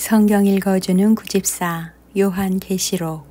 성경 읽어주는 구집사 요한계시록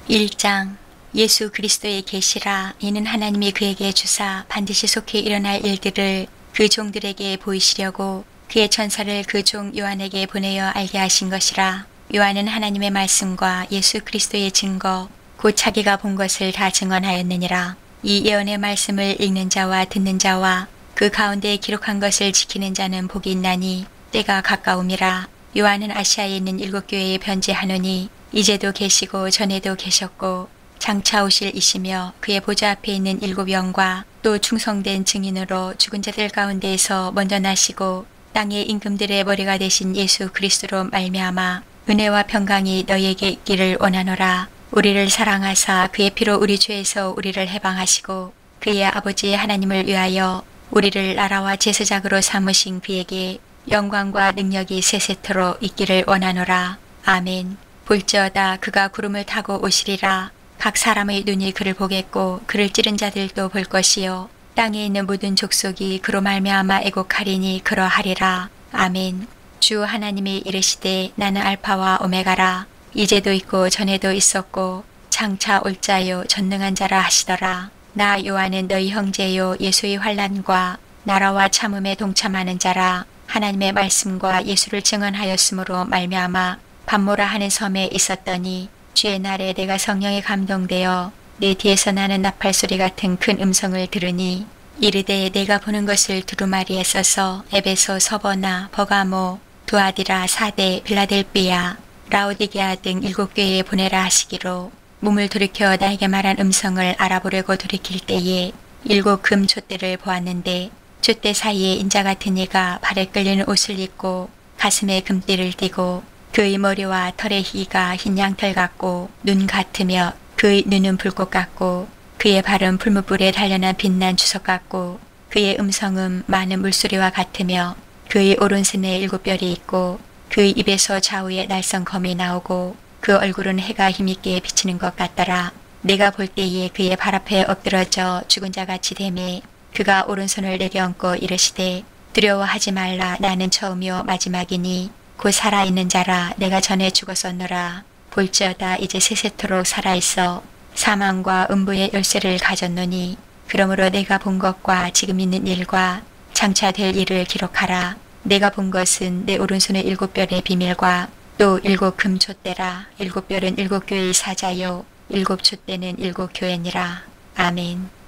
1장. 예수 그리스도의 계시라. 이는 하나님이 그에게 주사 반드시 속히 일어날 일들을 그 종들에게 보이시려고 그의 천사를 그 종 요한에게 보내어 알게 하신 것이라. 요한은 하나님의 말씀과 예수 그리스도의 증거 곧 자기가 본 것을 다 증언하였느니라. 이 예언의 말씀을 읽는 자와 듣는 자와 그 가운데 기록한 것을 지키는 자는 복이 있나니 때가 가까움이라. 요한은 아시아에 있는 7교회에 편지하노니 이제도 계시고 전에도 계셨고 장차 오실 이시며 그의 보좌 앞에 있는 7영과 또 충성된 증인으로 죽은 자들 가운데에서 먼저 나시고 땅의 임금들의 머리가 되신 예수 그리스도로 말미암아 은혜와 평강이 너희에게 있기를 원하노라. 우리를 사랑하사 그의 피로 우리 죄에서 우리를 해방하시고 그의 아버지 하나님을 위하여 우리를 나라와 제사장으로 삼으신 그에게 영광과 능력이 세세토록 있기를 원하노라. 아멘. 볼지어다 그가 구름을 타고 오시리라. 각 사람의 눈이 그를 보겠고 그를 찌른 자들도 볼 것이요 땅에 있는 모든 족속이 그로 말미암아 애곡하리니 그러하리라. 아멘. 주 하나님이 이르시되 나는 알파와 오메가라. 이제도 있고 전에도 있었고 장차 올 자요 전능한 자라 하시더라. 나 요한은 너희 형제요 예수의 환난과 나라와 참음에 동참하는 자라. 하나님의 말씀과 예수를 증언하였으므로 말미암아 밤모라 하는 섬에 있었더니 주의 날에 내가 성령에 감동되어 내 뒤에서 나는 나팔소리 같은 큰 음성을 들으니 이르되 내가 보는 것을 두루마리에 써서 에베소, 서버나, 버가모, 두아디라, 사데, 빌라델비아, 라오디게아 등 7교회에 보내라 하시기로 몸을 돌이켜 나에게 말한 음성을 알아보려고 돌이킬 때에 7 금 촛대를 보았는데 촛대 사이에 인자 같은 이가 발에 끌리는 옷을 입고 가슴에 금띠를 띠고 그의 머리와 털의 희가 흰 양털 같고 눈 같으며 그의 눈은 불꽃 같고 그의 발은 풀무불에 단련한 빛난 주석 같고 그의 음성은 많은 물소리와 같으며 그의 오른손에 7별이 있고 그의 입에서 좌우에 날선 검이 나오고 그 얼굴은 해가 힘있게 비치는 것 같더라. 내가 볼 때에 그의 발 앞에 엎드러져 죽은 자같이 되매 그가 오른손을 내게 얹고 이르시되 두려워하지 말라. 나는 처음이요 마지막이니 곧 살아있는 자라. 내가 전에 죽었었노라. 볼지어다 이제 세세토록 살아있어 사망과 음부의 열쇠를 가졌노니 그러므로 내가 본 것과 지금 있는 일과 장차 될 일을 기록하라. 내가 본 것은 내 오른손의 7별의 비밀과 또 7 금 촛대라. 7별은 7교회의 사자요 7 촛대는 7교회니라. 아멘.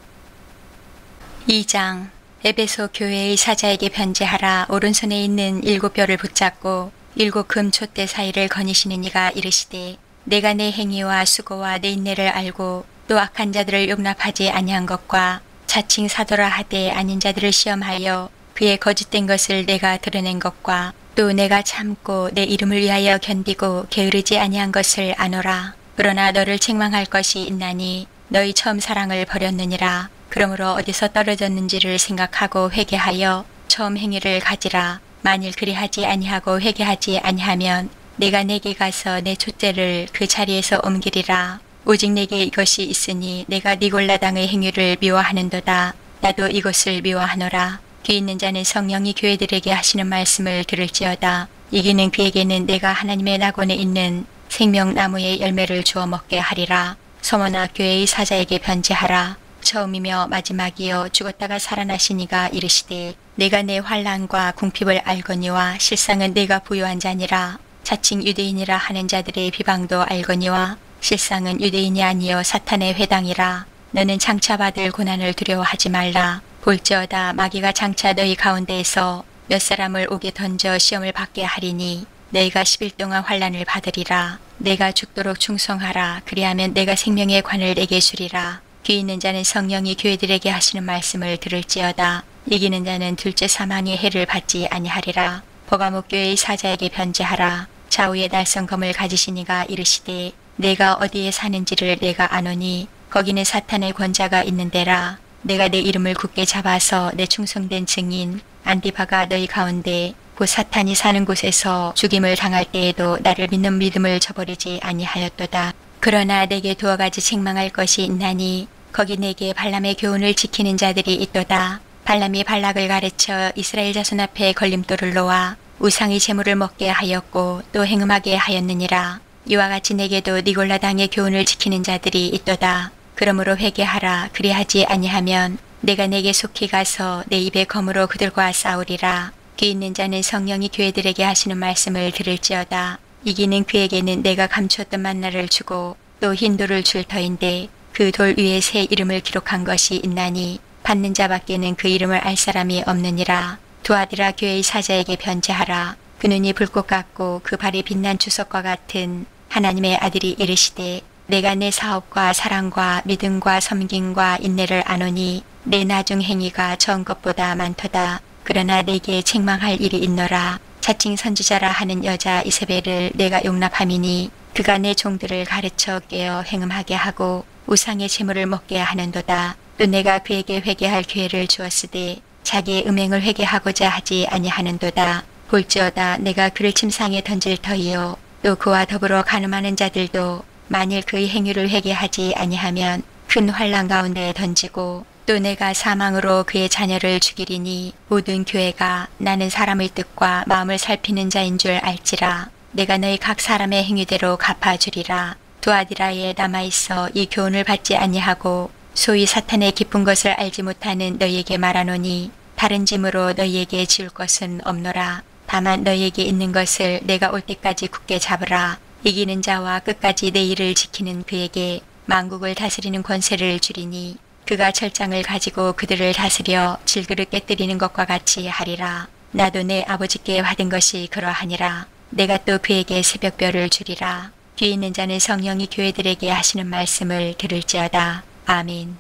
2장. 에베소 교회의 사자에게 편지하라. 오른손에 있는 7별을 붙잡고 7 금 촛대 사이를 거니시는 이가 이르시되 내가 내 행위와 수고와 내 인내를 알고 또 악한 자들을 용납하지 아니한 것과 자칭 사도라 하되 아닌 자들을 시험하여 그의 거짓된 것을 내가 드러낸 것과 또 내가 참고 내 이름을 위하여 견디고 게으르지 아니한 것을 아노라. 그러나 너를 책망할 것이 있나니 너희 처음 사랑을 버렸느니라. 그러므로 어디서 떨어졌는지를 생각하고 회개하여 처음 행위를 가지라. 만일 그리하지 아니하고 회개하지 아니하면 내가 내게 가서 내 촛대를 그 자리에서 옮기리라. 오직 내게 이것이 있으니 내가 니골라 당의 행위를 미워하는도다. 나도 이것을 미워하노라. 귀 있는 자는 성령이 교회들에게 하시는 말씀을 들을지어다. 이기는 그에게는 내가 하나님의 낙원에 있는 생명나무의 열매를 주어 먹게 하리라. 서머나 교회의 사자에게 편지하라. 처음이며 마지막이요 죽었다가 살아나신 이가 이르시되 내가 내 환난과 궁핍을 알거니와 실상은 내가 부요한 자니라. 자칭 유대인이라 하는 자들의 비방도 알거니와 실상은 유대인이 아니요 사탄의 회당이라. 너는 장차 받을 고난을 두려워하지 말라. 볼지어다 마귀가 장차 너희 가운데에서 몇 사람을 옥에 던져 시험을 받게 하리니 너희가 10일 동안 환난을 받으리라. 내가 죽도록 충성하라. 그리하면 내가 생명의 관을 내게 주리라. 귀 있는 자는 성령이 교회들에게 하시는 말씀을 들을지어다. 이기는 자는 둘째 사망의 해를 받지 아니하리라. 버가모 교회의 사자에게 편지하라. 좌우에 날선 검을 가지신 이가 이르시되 내가 어디에 사는지를 내가 아노니 거기는 사탄의 권자가 있는 데라. 내가 내 이름을 굳게 잡아서 내 충성된 증인 안디바가 너희 가운데 곧 사탄이 사는 곳에서 죽임을 당할 때에도 나를 믿는 믿음을 저버리지 아니하였도다. 그러나 내게 2가지 책망할 것이 있나니 거기 내게 발람의 교훈을 지키는 자들이 있도다. 발람이 발락을 가르쳐 이스라엘 자손 앞에 걸림돌을 놓아 우상의 재물을 먹게 하였고 또 행음하게 하였느니라. 이와 같이 내게도 니골라당의 교훈을 지키는 자들이 있도다. 그러므로 회개하라. 그리하지 아니하면 내가 내게 속히 가서 내 입의 검으로 그들과 싸우리라. 귀 있는 자는 성령이 교회들에게 하시는 말씀을 들을지어다. 이기는 그에게는 내가 감추었던 만나를 주고 또 흰 돌을 줄 터인데 그 돌 위에 새 이름을 기록한 것이 있나니 받는 자밖에는 그 이름을 알 사람이 없느니라. 두 아들아 교회의 사자에게 변제하라. 그 눈이 불꽃 같고 그 발이 빛난 주석과 같은 하나님의 아들이 이르시되 내가 내 사업과 사랑과 믿음과 섬김과 인내를 아노니 내 나중 행위가 전 것보다 많도다. 그러나 내게 책망할 일이 있노라. 자칭 선지자라 하는 여자 이세벨을 내가 용납함이니 그가 내 종들을 가르쳐 깨어 행음하게 하고 우상의 재물을 먹게 하는도다. 또 내가 그에게 회개할 기회를 주었으되 자기의 음행을 회개하고자 하지 아니하는도다. 볼지어다 내가 그를 침상에 던질 터이요 또 그와 더불어 간음하는 자들도 만일 그의 행위를 회개하지 아니하면 큰 환난 가운데 던지고 또 내가 사망으로 그의 자녀를 죽이리니 모든 교회가 나는 사람의 뜻과 마음을 살피는 자인 줄 알지라. 내가 너희 각 사람의 행위대로 갚아주리라. 두 아디라에 남아있어 이 교훈을 받지 아니하고 소위 사탄의 깊은 것을 알지 못하는 너희에게 말하노니 다른 짐으로 너희에게 지울 것은 없노라. 다만 너희에게 있는 것을 내가 올 때까지 굳게 잡으라. 이기는 자와 끝까지 내 일을 지키는 그에게 만국을 다스리는 권세를 주리니 그가 철장을 가지고 그들을 다스려 질그릇 깨뜨리는 것과 같이 하리라. 나도 내 아버지께 받은 것이 그러하니라. 내가 또 그에게 새벽별을 주리라. 귀 있는 자는 성령이 교회들에게 하시는 말씀을 들을지어다. 아멘.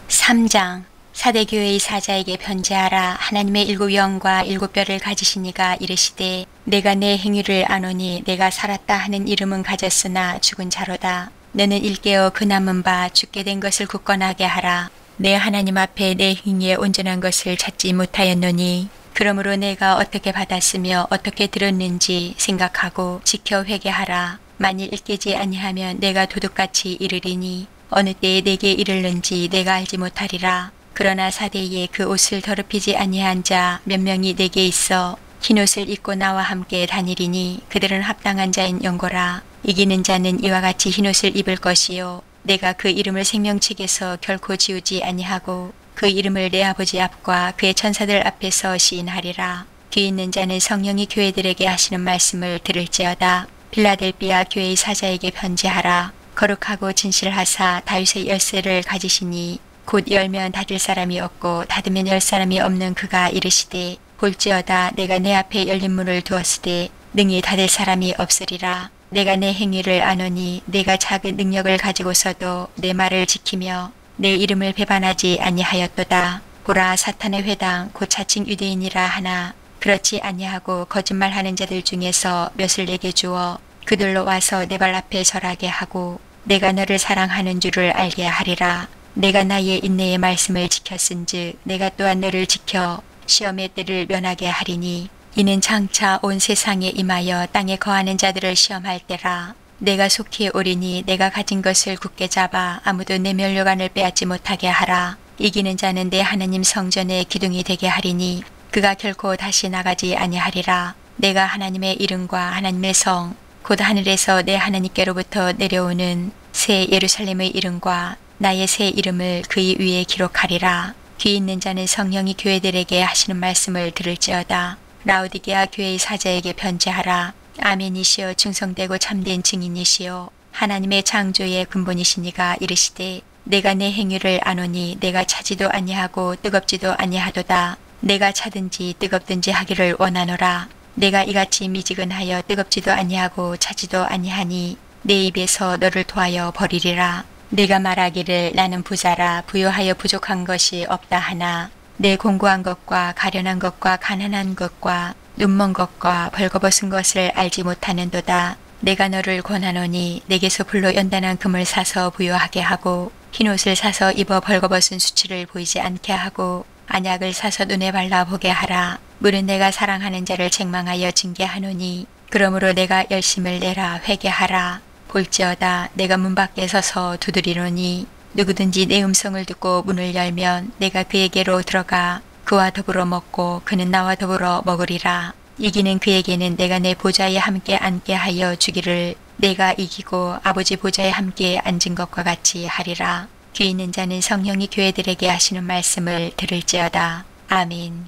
3장 사대교회의 사자에게 변제하라. 하나님의 7 영과 7 뼈를 가지신 이가 이르시되 내가 내 행위를 아노니 내가 살았다 하는 이름은 가졌으나 죽은 자로다. 너는 일깨어 그 남은 바 죽게 된 것을 굳건하게 하라. 내 하나님 앞에 내 행위에 온전한 것을 찾지 못하였노니 그러므로 내가 어떻게 받았으며 어떻게 들었는지 생각하고 지켜 회개하라. 만일 일깨지 아니하면 내가 도둑같이 이르리니 어느 때에 내게 이르는지 내가 알지 못하리라. 그러나 사대에 그 옷을 더럽히지 아니한 자 몇 명이 내게 있어 흰옷을 입고 나와 함께 다니리니 그들은 합당한 자인 영고라. 이기는 자는 이와 같이 흰옷을 입을 것이요 내가 그 이름을 생명책에서 결코 지우지 아니하고 그 이름을 내 아버지 앞과 그의 천사들 앞에서 시인하리라. 귀 있는 자는 성령이 교회들에게 하시는 말씀을 들을지어다. 빌라델비아 교회의 사자에게 변제하라. 거룩하고 진실하사 다윗의 열쇠를 가지시니 곧 열면 닫을 사람이 없고 닫으면 열 사람이 없는 그가 이르시되 볼지어다 내가 내 앞에 열린 문을 두었으되 능히 닫을 사람이 없으리라. 내가 내 행위를 아노니 내가 작은 능력을 가지고서도 내 말을 지키며 내 이름을 배반하지 아니하였도다. 보라 사탄의 회당 곧 자칭 유대인이라 하나 그렇지 아니하고 거짓말하는 자들 중에서 몇을 내게 주어 그들로 와서 내 발 앞에 절하게 하고 내가 너를 사랑하는 줄을 알게 하리라. 내가 나의 인내의 말씀을 지켰은즉 내가 또한 너를 지켜 시험의 때를 면하게 하리니 이는 장차 온 세상에 임하여 땅에 거하는 자들을 시험할 때라. 내가 속히 오리니 내가 가진 것을 굳게 잡아 아무도 내 면류관을 빼앗지 못하게 하라. 이기는 자는 내 하나님 성전의 기둥이 되게 하리니 그가 결코 다시 나가지 아니하리라. 내가 하나님의 이름과 하나님의 성 곧 하늘에서 내 하나님께로부터 내려오는 새 예루살렘의 이름과 나의 새 이름을 그의 위에 기록하리라. 귀 있는 자는 성령이 교회들에게 하시는 말씀을 들을지어다. 라오디게아 교회의 사자에게 변제하라. 아멘이시여 충성되고 참된 증인이시여 하나님의 창조의 근본이시니가 이르시되 내가 내 행위를 아노니 내가 차지도 아니하고 뜨겁지도 아니하도다. 내가 차든지 뜨겁든지 하기를 원하노라. 내가 이같이 미지근하여 뜨겁지도 아니하고 차지도 아니하니 내 입에서 너를 도하여 버리리라. 내가 말하기를 나는 부자라 부요하여 부족한 것이 없다 하나 내 공고한 것과 가련한 것과 가난한 것과 눈먼 것과 벌거벗은 것을 알지 못하는도다. 내가 너를 권하노니 내게서 불로 연단한 금을 사서 부요하게 하고 흰옷을 사서 입어 벌거벗은 수치를 보이지 않게 하고 안약을 사서 눈에 발라보게 하라. 물은 내가 사랑하는 자를 책망하여 징계하노니 그러므로 내가 열심을 내라 회개하라. 볼지어다 내가 문 밖에 서서 두드리노니 누구든지 내 음성을 듣고 문을 열면 내가 그에게로 들어가 그와 더불어 먹고 그는 나와 더불어 먹으리라. 이기는 그에게는 내가 내 보좌에 함께 앉게 하여 주기를 내가 이기고 아버지 보좌에 함께 앉은 것과 같이 하리라. 귀 있는 자는 성령이 교회들에게 하시는 말씀을 들을지어다. 아멘.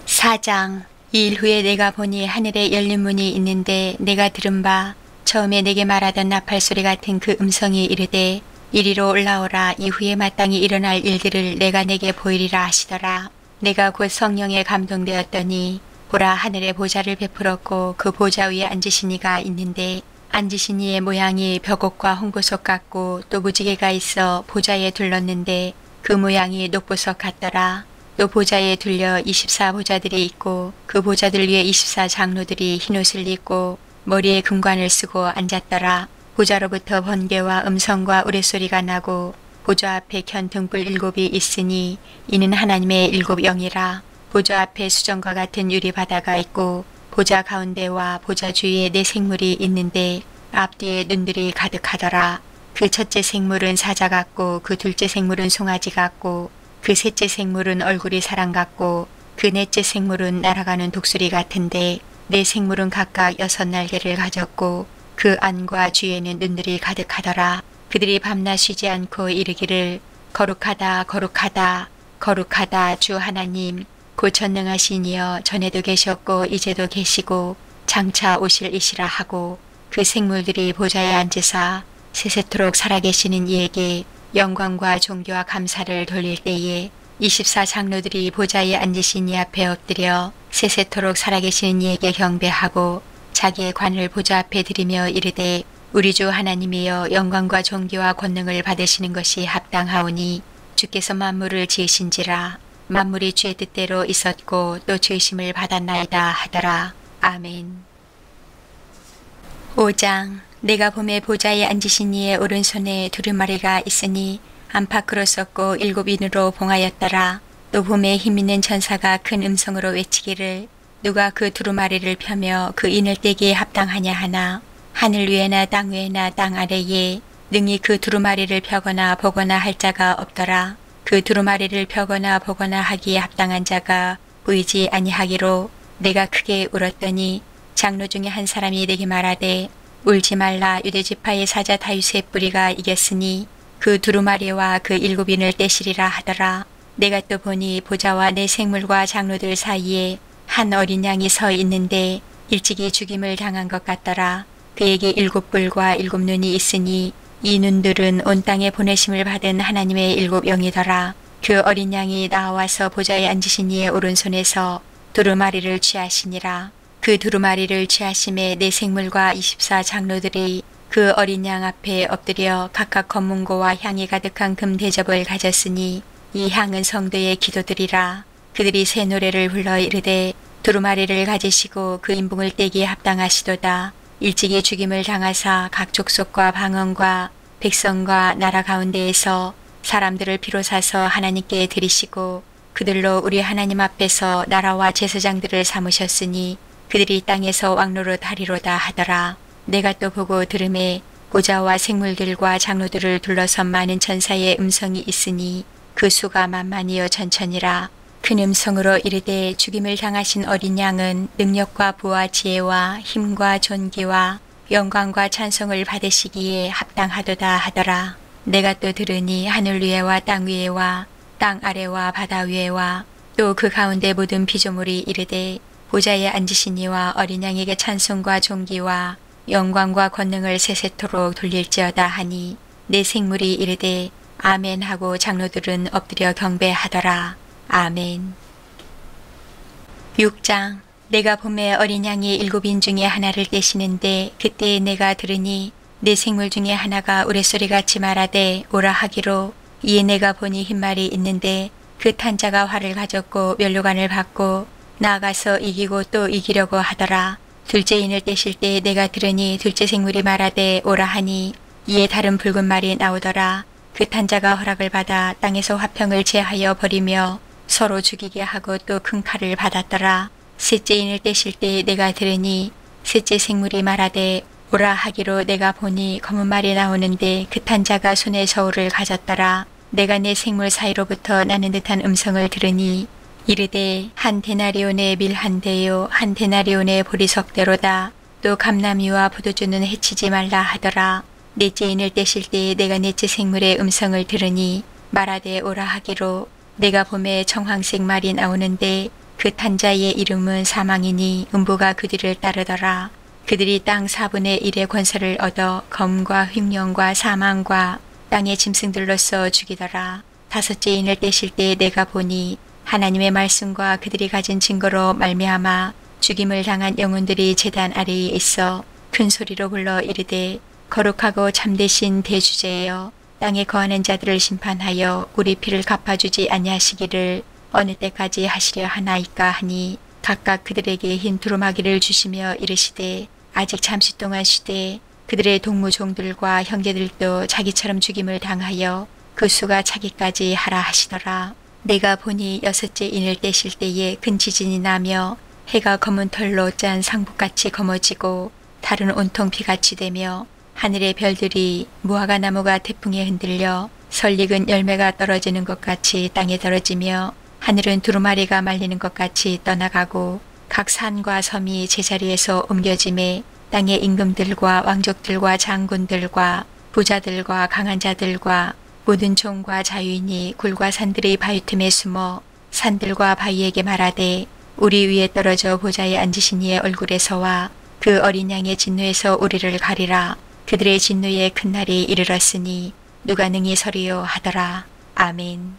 4장. 이 일 후에 내가 보니 하늘에 열린 문이 있는데 내가 들은 바 처음에 내게 말하던 나팔소리 같은 그 음성이 이르되 이리로 올라오라. 이후에 마땅히 일어날 일들을 내가 내게 보이리라 하시더라. 내가 곧 성령에 감동되었더니 보라, 하늘에 보좌를 베풀었고 그 보좌 위에 앉으신 이가 있는데 앉으신 이의 모양이 벽옥과 홍보석 같고 또 무지개가 있어 보좌에 둘렀는데 그 모양이 녹보석 같더라. 또 보좌에 둘려 24보좌들이 있고 그 보좌들 위에 24장로들이 흰옷을 입고 머리에 금관을 쓰고 앉았더라. 보좌로부터 번개와 음성과 우레소리가 나고 보좌 앞에 켠 등불 7이 있으니 이는 하나님의 7 영이라. 보좌 앞에 수정과 같은 유리 바다가 있고 보좌 가운데와 보좌 주위에 4 생물이 있는데 앞뒤에 눈들이 가득하더라. 그 첫째 생물은 사자 같고 그 둘째 생물은 송아지 같고 그 셋째 생물은 얼굴이 사람 같고 그 넷째 생물은 날아가는 독수리 같은데 4 생물은 각각 6 날개를 가졌고 그 안과 주위에는 눈들이 가득하더라. 그들이 밤낮 쉬지 않고 이르기를 거룩하다 거룩하다 거룩하다 주 하나님 곧 전능하신 이여 전에도 계셨고 이제도 계시고 장차 오실 이시라 하고 그 생물들이 보좌에 앉으사 세세토록 살아계시는 이에게 영광과 존귀와 감사를 돌릴 때에 24장로들이 보좌에 앉으신 이 앞에 엎드려 세세토록 살아계시는 이에게 경배하고 자기의 관을 보좌 앞에 드리며 이르되 우리 주 하나님이여 영광과 존귀와 권능을 받으시는 것이 합당하오니 주께서 만물을 지으신지라. 만물이 주의 뜻대로 있었고 또 주의심을 받았나이다 하더라. 아멘. 5장. 내가 봄에 보좌에 앉으신 이의 오른손에 두루마리가 있으니 안팎으로 썼고 7인으로 봉하였더라. 또 봄에 힘있는 천사가 큰 음성으로 외치기를 누가 그 두루마리를 펴며 그 인을 떼기에 합당하냐 하나 하늘 위에나 땅 위에나 땅 아래에 능히 그 두루마리를 펴거나 보거나 할 자가 없더라. 그 두루마리를 펴거나 보거나 하기에 합당한 자가 보이지 아니하기로 내가 크게 울었더니 장로 중에 한 사람이 내게 말하되 울지 말라. 유대지파의 사자 다윗의 뿌리가 이겼으니 그 두루마리와 그 7인을 떼시리라 하더라. 내가 또 보니 보좌와 4 생물과 장로들 사이에 한 어린 양이 서 있는데 일찍이 죽임을 당한 것 같더라. 그에게 7뿔과 7눈이 있으니 이 눈들은 온 땅에 보내심을 받은 하나님의 7 영이더라. 그 어린 양이 나와서 보좌에 앉으신 이의 오른손에서 두루마리를 취하시니라. 그 두루마리를 취하심에 4 생물과 24장로들이 그 어린 양 앞에 엎드려 각각 검문고와 향이 가득한 금 대접을 가졌으니 이 향은 성도의 기도들이라. 그들이 새 노래를 불러 이르되 두루마리를 가지시고 그 인붕을 떼기에 합당하시도다. 일찍이 죽임을 당하사 각 족속과 방언과 백성과 나라 가운데에서 사람들을 비로사서 하나님께 드리시고 그들로 우리 하나님 앞에서 나라와 제사장들을 삼으셨으니 그들이 땅에서 왕노릇 하리로다 하더라. 내가 또 보고 들음에 보좌와 생물들과 장로들을 둘러선 많은 천사의 음성이 있으니 그 수가 만만이여 천천이라. 큰 음성으로 이르되 죽임을 당하신 어린 양은 능력과 부와 지혜와 힘과 존귀와 영광과 찬송을 받으시기에 합당하도다 하더라. 내가 또 들으니 하늘 위에와 땅 위에와 땅 아래와 바다 위에와 또 그 가운데 모든 피조물이 이르되 보좌에 앉으신 이와 어린 양에게 찬송과 존귀와 영광과 권능을 세세토록 돌릴지어다 하니 4 생물이 이르되 아멘 하고 장로들은 엎드려 경배하더라. 아멘. 6장. 내가 봄에 어린 양이 7인 중에 하나를 떼시는데 그때 내가 들으니 4 생물 중에 하나가 우레소리같이 말하되 오라 하기로 이에 내가 보니 흰말이 있는데 그 탄 자가 활을 가졌고 면류관을 받고 나아가서 이기고 또 이기려고 하더라. 둘째 인을 떼실 때 내가 들으니 둘째 생물이 말하되 오라 하니 이에 다른 붉은 말이 나오더라. 그 탄 자가 허락을 받아 땅에서 화평을 제하여 버리며 서로 죽이게 하고 또 큰 칼을 받았더라. 셋째 인을 떼실 때 내가 들으니 셋째 생물이 말하되 오라 하기로 내가 보니 검은 말이 나오는데 그 탄 자가 손에 저울을 가졌더라. 내가 내 생물 사이로부터 나는 듯한 음성을 들으니 이르되 한 데나리온의 밀 한 대요 한 데나리온의 보리석대로다. 또 감나미와 포도주는 해치지 말라 하더라. 넷째 인을 떼실 때에 내가 넷째 생물의 음성을 들으니 말하되 오라 하기로 내가 봄에 청황색 말이 나오는데 그 탄자의 이름은 사망이니 음부가 그 뒤를 따르더라. 그들이 땅 4분의 1의 권세를 얻어 검과 흉령과 사망과 땅의 짐승들로서 죽이더라. 다섯째 인을 떼실 때에 내가 보니 하나님의 말씀과 그들이 가진 증거로 말미암아 죽임을 당한 영혼들이 제단 아래에 있어 큰 소리로 불러 이르되 거룩하고 참되신 대주제여 땅에 거하는 자들을 심판하여 우리 피를 갚아주지 아니하시기를 어느 때까지 하시려 하나이까 하니 각각 그들에게 흰 두루마기를 주시며 이르시되 아직 잠시 동안 쉬되 그들의 동무종들과 형제들도 자기처럼 죽임을 당하여 그 수가 차기까지 하라 하시더라. 내가 보니 여섯째 인을 떼실 때에 큰 지진이 나며 해가 검은 털로 짠 상북같이 검어지고 달은 온통 피같이 되며 하늘의 별들이 무화과 나무가 태풍에 흔들려 설익은 열매가 떨어지는 것 같이 땅에 떨어지며 하늘은 두루마리가 말리는 것 같이 떠나가고 각 산과 섬이 제자리에서 옮겨짐에 땅의 임금들과 왕족들과 장군들과 부자들과 강한 자들과 모든 종과 자유인이 굴과 산들의 바위 틈에 숨어 산들과 바위에게 말하되 우리 위에 떨어져 보좌에 앉으신 이의 얼굴에서와 그 어린 양의 진노에서 우리를 가리라. 그들의 진노의 큰 날이 이르렀으니 누가 능히 서리요 하더라. 아멘.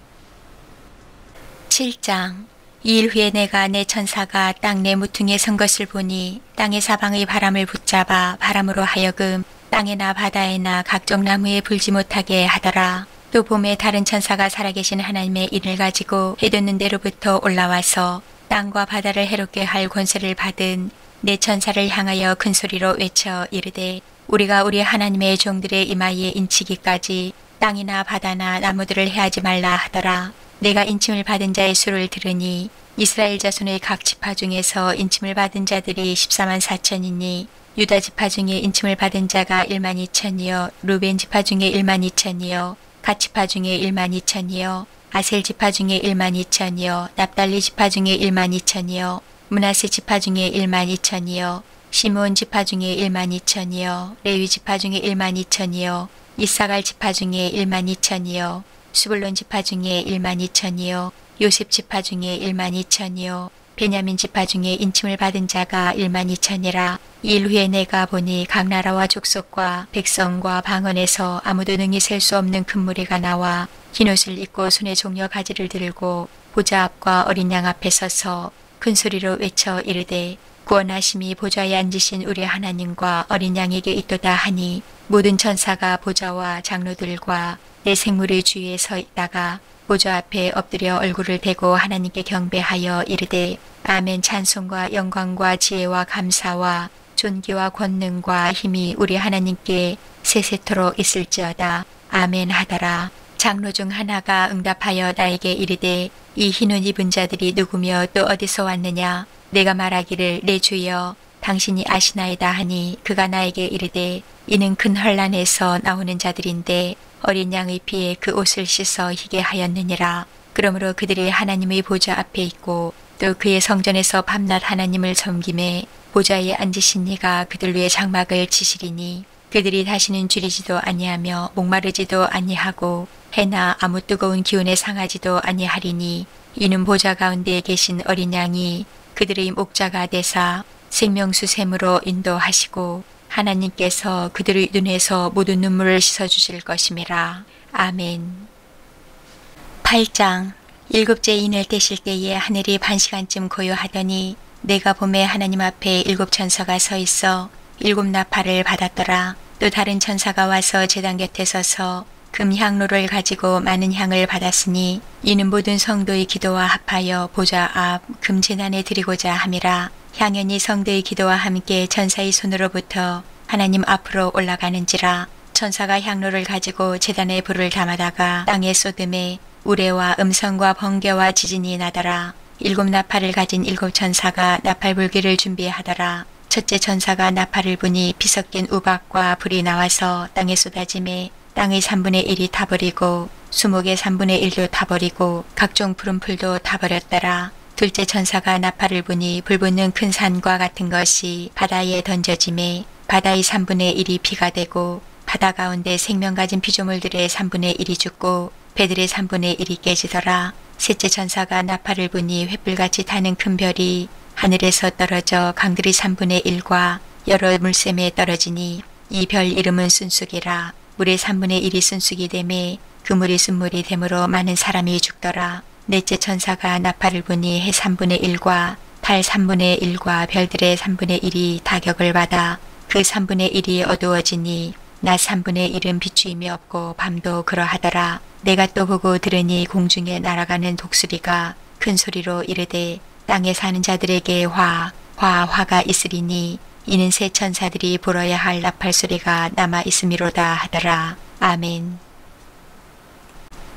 7장. 이 일 후에 내가 내 천사가 땅 내 무퉁에 선 것을 보니 땅의 사방의 바람을 붙잡아 바람으로 하여금 땅에나 바다에나 각종 나무에 불지 못하게 하더라. 또 봄에 다른 천사가 살아계신 하나님의 인을 가지고 해돋는 데로부터 올라와서 땅과 바다를 해롭게 할 권세를 받은 내 천사를 향하여 큰 소리로 외쳐 이르되 우리가 우리 하나님의 종들의 이마에 인치기까지 땅이나 바다나 나무들을 해하지 말라 하더라. 내가 인침을 받은 자의 수를 들으니 이스라엘 자손의 각 지파 중에서 인침을 받은 자들이 14만 4천이니 유다 지파 중에 인침을 받은 자가 1만 2천이요 루벤 지파 중에 1만 2천이요 갓 지파 중에 1만 2천이요 아셀 지파 중에 1만 2천이요 납달리 지파 중에 1만 2천이요 므낫세 지파 중에 1만 2천이요 시므온 지파 중에 1만 2천이요 레위 지파 중에 1만 2천이요 이사갈 지파 중에 1만 2천이요 스불론 지파 중에 1만 2천이요 요셉 지파 중에 1만 2천이요 베냐민 지파 중에 인침을 받은 자가 1만 2천이라. 일 후에 내가 보니 각 나라와 족속과 백성과 방언에서 아무도 능히 셀 수 없는 큰 무리가 나와 흰옷을 입고 손에 종려 가지를 들고 보좌 앞과 어린 양 앞에 서서 큰 소리로 외쳐 이르되 구원하심이 보좌에 앉으신 우리 하나님과 어린 양에게 있도다 하니 모든 천사가 보좌와 장로들과 내 생물의 주위에 서 있다가 보좌 앞에 엎드려 얼굴을 대고 하나님께 경배하여 이르되 아멘. 찬송과 영광과 지혜와 감사와 존귀와 권능과 힘이 우리 하나님께 세세토록 있을지어다. 아멘 하더라. 장로 중 하나가 응답하여 나에게 이르되 이 흰옷 입은 자들이 누구며 또 어디서 왔느냐. 내가 말하기를 내 주여 당신이 아시나이다 하니 그가 나에게 이르되 이는 큰 혼란에서 나오는 자들인데 어린 양의 피에 그 옷을 씻어 희게 하였느니라. 그러므로 그들이 하나님의 보좌 앞에 있고 또 그의 성전에서 밤낮 하나님을 섬김에 보좌에 앉으신 이가 그들 위에 장막을 치시리니 그들이 다시는 줄이지도 아니하며 목마르지도 아니하고 해나 아무 뜨거운 기운에 상하지도 아니하리니 이는 보좌 가운데 계신 어린 양이 그들의 목자가 되사 생명수 샘으로 인도하시고 하나님께서 그들의 눈에서 모든 눈물을 씻어주실 것임이라. 아멘. 8장. 일곱째 인을 떼실 때에 하늘이 반시간쯤 고요하더니 내가 봄에 하나님 앞에 7 천사가 서 있어 7 나팔을 받았더라. 또 다른 천사가 와서 제단 곁에 서서 금 향로를 가지고 많은 향을 받았으니 이는 모든 성도의 기도와 합하여 보좌 앞 금제단에 드리고자 함이라. 향연이 성도의 기도와 함께 천사의 손으로부터 하나님 앞으로 올라가는지라. 천사가 향로를 가지고 제단에 불을 담아다가 땅에 쏟음에 우레와 음성과 번개와 지진이 나더라. 7 나팔을 가진 7 천사가 나팔 불기를 준비하더라. 첫째 천사가 나팔을 부니 피 섞인 우박과 불이 나와서 땅에 쏟아짐에 땅의 3분의 1이 타버리고 수목의 3분의 1도 타버리고 각종 푸른 풀도 타버렸더라. 둘째 천사가 나팔을 부니 불붙는 큰 산과 같은 것이 바다에 던져지매 바다의 3분의 1이 피가 되고 바다 가운데 생명 가진 피조물들의 3분의 1이 죽고 배들의 3분의 1이 깨지더라. 셋째 천사가 나팔을 부니 횃불같이 타는 큰 별이 하늘에서 떨어져 강들의 3분의 1과 여러 물샘에 떨어지니 이 별 이름은 순수기라. 물의 3분의 1이 순수기 되매 그 물이 순물이 되므로 많은 사람이 죽더라. 넷째 천사가 나팔을 부니 해 3분의 1과 달 3분의 1과 별들의 3분의 1이 타격을 받아 그 3분의 1이 어두워지니 낮 3분의 1은 비추임이 없고 밤도 그러하더라. 내가 또 보고 들으니 공중에 날아가는 독수리가 큰 소리로 이르되 땅에 사는 자들에게 화가 있으리니 이는 새 천사들이 불어야 할 나팔 소리가 남아 있음이로다 하더라. 아멘.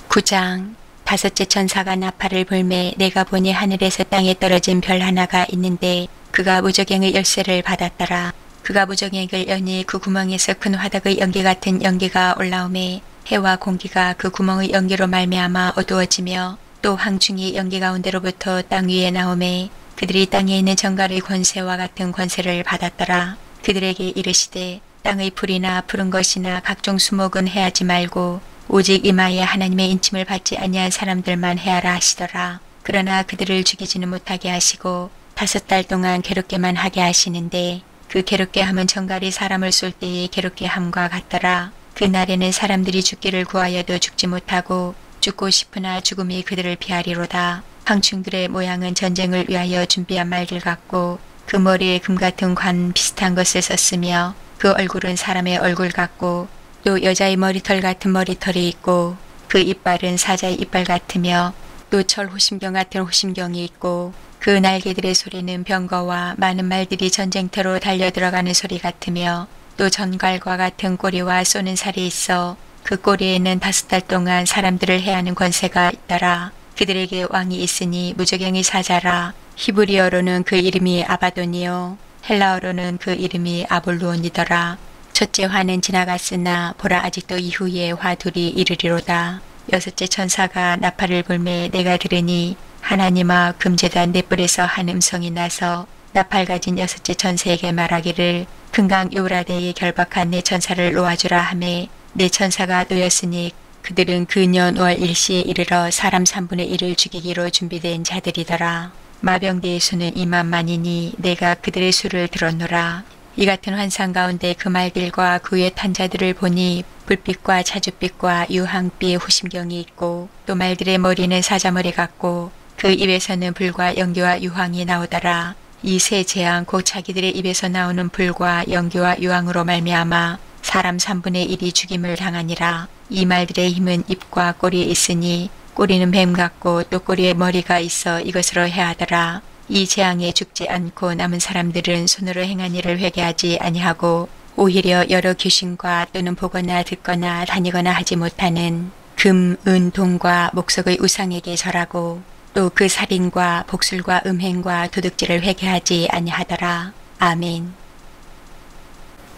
9장. 다섯째 천사가 나팔을 불매 내가 보니 하늘에서 땅에 떨어진 별 하나가 있는데 그가 무저갱의 열쇠를 받았더라. 그가 무저갱을 여니 그 구멍에서 큰 화덕의 연기 같은 연기가 올라오매 해와 공기가 그 구멍의 연기로 말미암아 어두워지며 또 황충이 연기 가운데로부터 땅 위에 나오매 그들이 땅에 있는 정갈의 권세와 같은 권세를 받았더라. 그들에게 이르시되 땅의 풀이나 푸른 것이나 각종 수목은 해하지 말고 오직 이마에 하나님의 인침을 받지 아니한 사람들만 해하라 하시더라. 그러나 그들을 죽이지는 못하게 하시고 5달 동안 괴롭게만 하게 하시는데 그 괴롭게 함은 정갈이 사람을 쏠 때의 괴롭게 함과 같더라. 그날에는 사람들이 죽기를 구하여도 죽지 못하고 죽고 싶으나 죽음이 그들을 피하리로다. 황충들의 모양은 전쟁을 위하여 준비한 말들 같고 그 머리에 금 같은 관 비슷한 것을 썼으며 그 얼굴은 사람의 얼굴 같고 또 여자의 머리털 같은 머리털이 있고 그 이빨은 사자의 이빨 같으며 또 철 호심경 같은 호심경이 있고 그 날개들의 소리는 병거와 많은 말들이 전쟁터로 달려들어가는 소리 같으며 또 전갈과 같은 꼬리와 쏘는 살이 있어 그 꼬리에는 5달 동안 사람들을 해하는 권세가 있더라. 그들에게 왕이 있으니 무저갱의 사자라. 히브리어로는 그 이름이 아바돈이요 헬라어로는 그 이름이 아볼루온이더라. 첫째 화는 지나갔으나 보라 아직도 이후에 화 둘이 이르리로다. 여섯째 천사가 나팔을 불매 내가 들으니 하나님아 금제단 넷불에서 한 음성이 나서 나팔 가진 여섯째 천사에게 말하기를 금강 유브라데에 결박한 네 천사를 놓아주라 하매 네 천사가 놓였으니 그들은 그 년 5월 1시에 이르러 사람 3분의 1을 죽이기로 준비된 자들이더라. 마병대의 수는 2만만이니 내가 그들의 수를 들었노라. 이 같은 환상 가운데 그 말들과 그 위에 탄 자들을 보니 불빛과 자줏빛과 유황빛 호심경이 있고 또 말들의 머리는 사자머리 같고 그 입에서는 불과 연기와 유황이 나오더라. 이 세 재앙 곧 자기들의 입에서 나오는 불과 연기와 유황으로 말미암아 사람 3분의 1이 죽임을 당하니라. 이 말들의 힘은 입과 꼬리에 있으니 꼬리는 뱀 같고 또 꼬리에 머리가 있어 이것으로 해하더라. 이 재앙에 죽지 않고 남은 사람들은 손으로 행한 일을 회개하지 아니하고 오히려 여러 귀신과 또는 보거나 듣거나 다니거나 하지 못하는 금, 은, 동과 목석의 우상에게 절하고 또 그 살인과 복술과 음행과 도둑질을 회개하지 아니하더라. 아멘.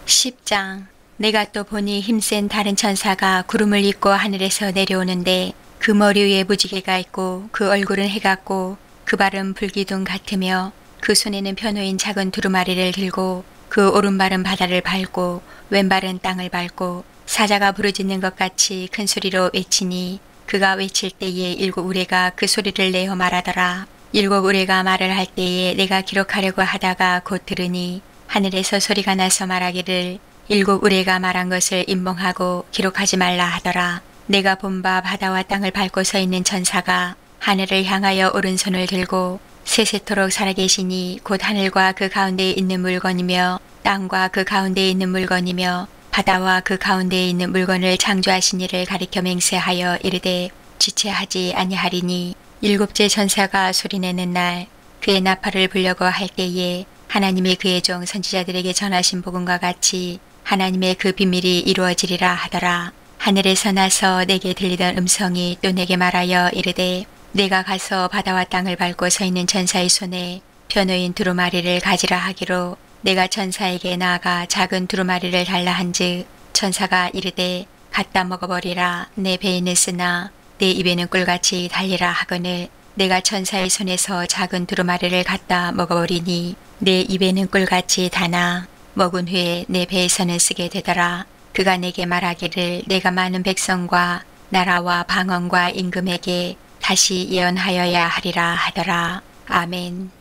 10장. 내가 또 보니 힘센 다른 천사가 구름을 입고 하늘에서 내려오는데 그 머리 위에 무지개가 있고 그 얼굴은 해 같고 그 발은 불기둥 같으며 그 손에는 펴놓인 작은 두루마리를 들고 그 오른발은 바다를 밟고 왼발은 땅을 밟고 사자가 부르짖는 것 같이 큰 소리로 외치니 그가 외칠 때에 7 우레가 그 소리를 내어 말하더라. 7 우레가 말을 할 때에 내가 기록하려고 하다가 곧 들으니 하늘에서 소리가 나서 말하기를 7 우레가 말한 것을 인봉하고 기록하지 말라 하더라. 내가 본 바 바다와 땅을 밟고 서 있는 천사가 하늘을 향하여 오른손을 들고 세세토록 살아계시니 곧 하늘과 그 가운데에 있는 물건이며 땅과 그 가운데에 있는 물건이며 바다와 그 가운데에 있는 물건을 창조하신 이를 가리켜 맹세하여 이르되 지체하지 아니하리니 7째 천사가 소리내는 날 그의 나팔을 불려고 할 때에 하나님이 그의 종 선지자들에게 전하신 복음과 같이 하나님의 그 비밀이 이루어지리라 하더라. 하늘에서 나서 내게 들리던 음성이 또 내게 말하여 이르되 내가 가서 바다와 땅을 밟고 서 있는 천사의 손에 펴놓인 두루마리를 가지라 하기로 내가 천사에게 나아가 작은 두루마리를 달라 한즉 천사가 이르되 갖다 먹어버리라. 내 배에는 쓰나 내 입에는 꿀같이 달리라 하거늘 내가 천사의 손에서 작은 두루마리를 갖다 먹어버리니 내 입에는 꿀같이 다나 먹은 후에 내 배에서는 쓰게 되더라. 그가 내게 말하기를 내가 많은 백성과 나라와 방언과 임금에게 다시 예언하여야 하리라 하더라. 아멘.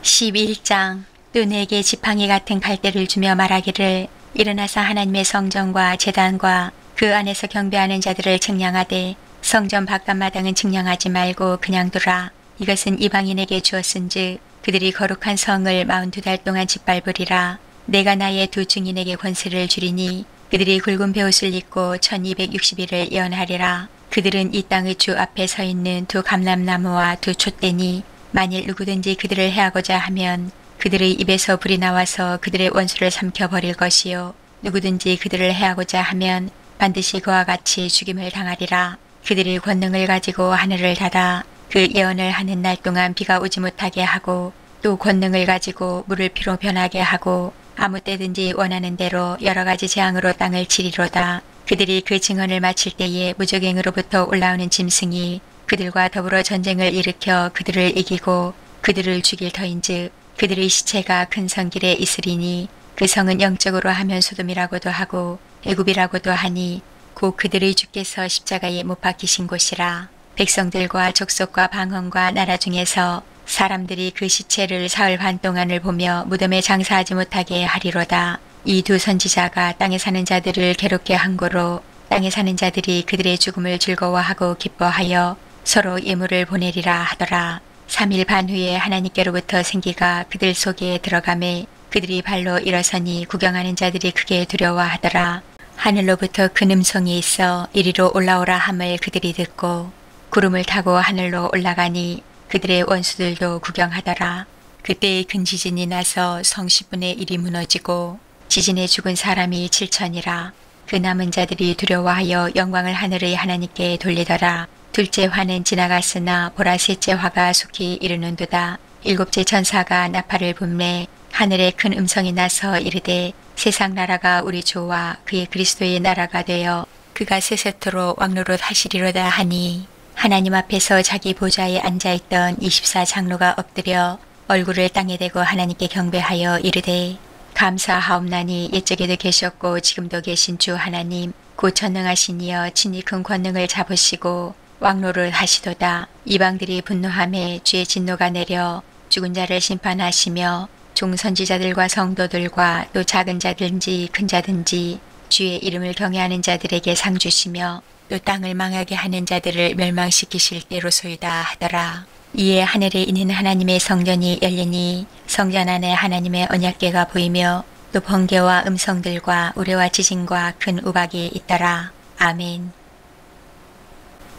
11장. 또 내게 지팡이 같은 갈대를 주며 말하기를 일어나서 하나님의 성전과 제단과 그 안에서 경배하는 자들을 측량하되 성전 바깥마당은 측량하지 말고 그냥 두라. 이것은 이방인에게 주었은즉 그들이 거룩한 성을 42달 동안 짓밟으리라. 내가 나의 두 증인에게 권세를 주리니 그들이 굵은 베옷을 입고 1260일을 예언하리라. 그들은 이 땅의 주 앞에 서 있는 두 감람나무와 두 촛대니 만일 누구든지 그들을 해하고자 하면 그들의 입에서 불이 나와서 그들의 원수를 삼켜버릴 것이요 누구든지 그들을 해하고자 하면 반드시 그와 같이 죽임을 당하리라. 그들이 권능을 가지고 하늘을 닫아 그 예언을 하는 날 동안 비가 오지 못하게 하고 또 권능을 가지고 물을 피로 변하게 하고 아무 때든지 원하는 대로 여러 가지 재앙으로 땅을 치리로다. 그들이 그 증언을 마칠 때에 무적행으로부터 올라오는 짐승이 그들과 더불어 전쟁을 일으켜 그들을 이기고 그들을 죽일 터인즉 그들의 시체가 큰 성길에 있으리니 그 성은 영적으로 하면 소돔이라고도 하고 애굽이라고도 하니 곧 그들의 주께서 십자가에 못 박히신 곳이라. 백성들과 족속과 방언과 나라 중에서 사람들이 그 시체를 사흘 반 동안을 보며 무덤에 장사하지 못하게 하리로다. 이 두 선지자가 땅에 사는 자들을 괴롭게 한 고로 땅에 사는 자들이 그들의 죽음을 즐거워하고 기뻐하여 서로 예물을 보내리라 하더라. 3일 반 후에 하나님께로부터 생기가 그들 속에 들어가매 그들이 발로 일어서니 구경하는 자들이 크게 두려워하더라. 하늘로부터 큰 음성이 있어 이리로 올라오라 함을 그들이 듣고 구름을 타고 하늘로 올라가니 그들의 원수들도 구경하더라. 그때에 큰 지진이 나서 성 10분의 1이 무너지고 지진에 죽은 사람이 7천이라. 그 남은 자들이 두려워하여 영광을 하늘의 하나님께 돌리더라. 둘째 화는 지나갔으나 보라 셋째 화가 속히 이르는도다. 일곱째 천사가 나팔을 불매 하늘에 큰 음성이 나서 이르되 세상 나라가 우리 주와 그의 그리스도의 나라가 되어 그가 세세토록 왕노릇 하시리로다 하니 하나님 앞에서 자기 보좌에 앉아있던 24장로가 엎드려 얼굴을 땅에 대고 하나님께 경배하여 이르되 감사하옵나니 옛적에도 계셨고 지금도 계신 주 하나님 곧 전능하신 이여 친히 큰 권능을 잡으시고 왕노를 하시도다. 이방들이 분노함에 주의 진노가 내려 죽은 자를 심판하시며 종선지자들과 성도들과 또 작은 자든지 큰 자든지 주의 이름을 경외하는 자들에게 상 주시며 또 땅을 망하게 하는 자들을 멸망시키실 때로소이다 하더라. 이에 하늘에 있는 하나님의 성전이 열리니 성전 안에 하나님의 언약궤가 보이며 또 번개와 음성들과 우레와 지진과 큰 우박이 있더라. 아멘.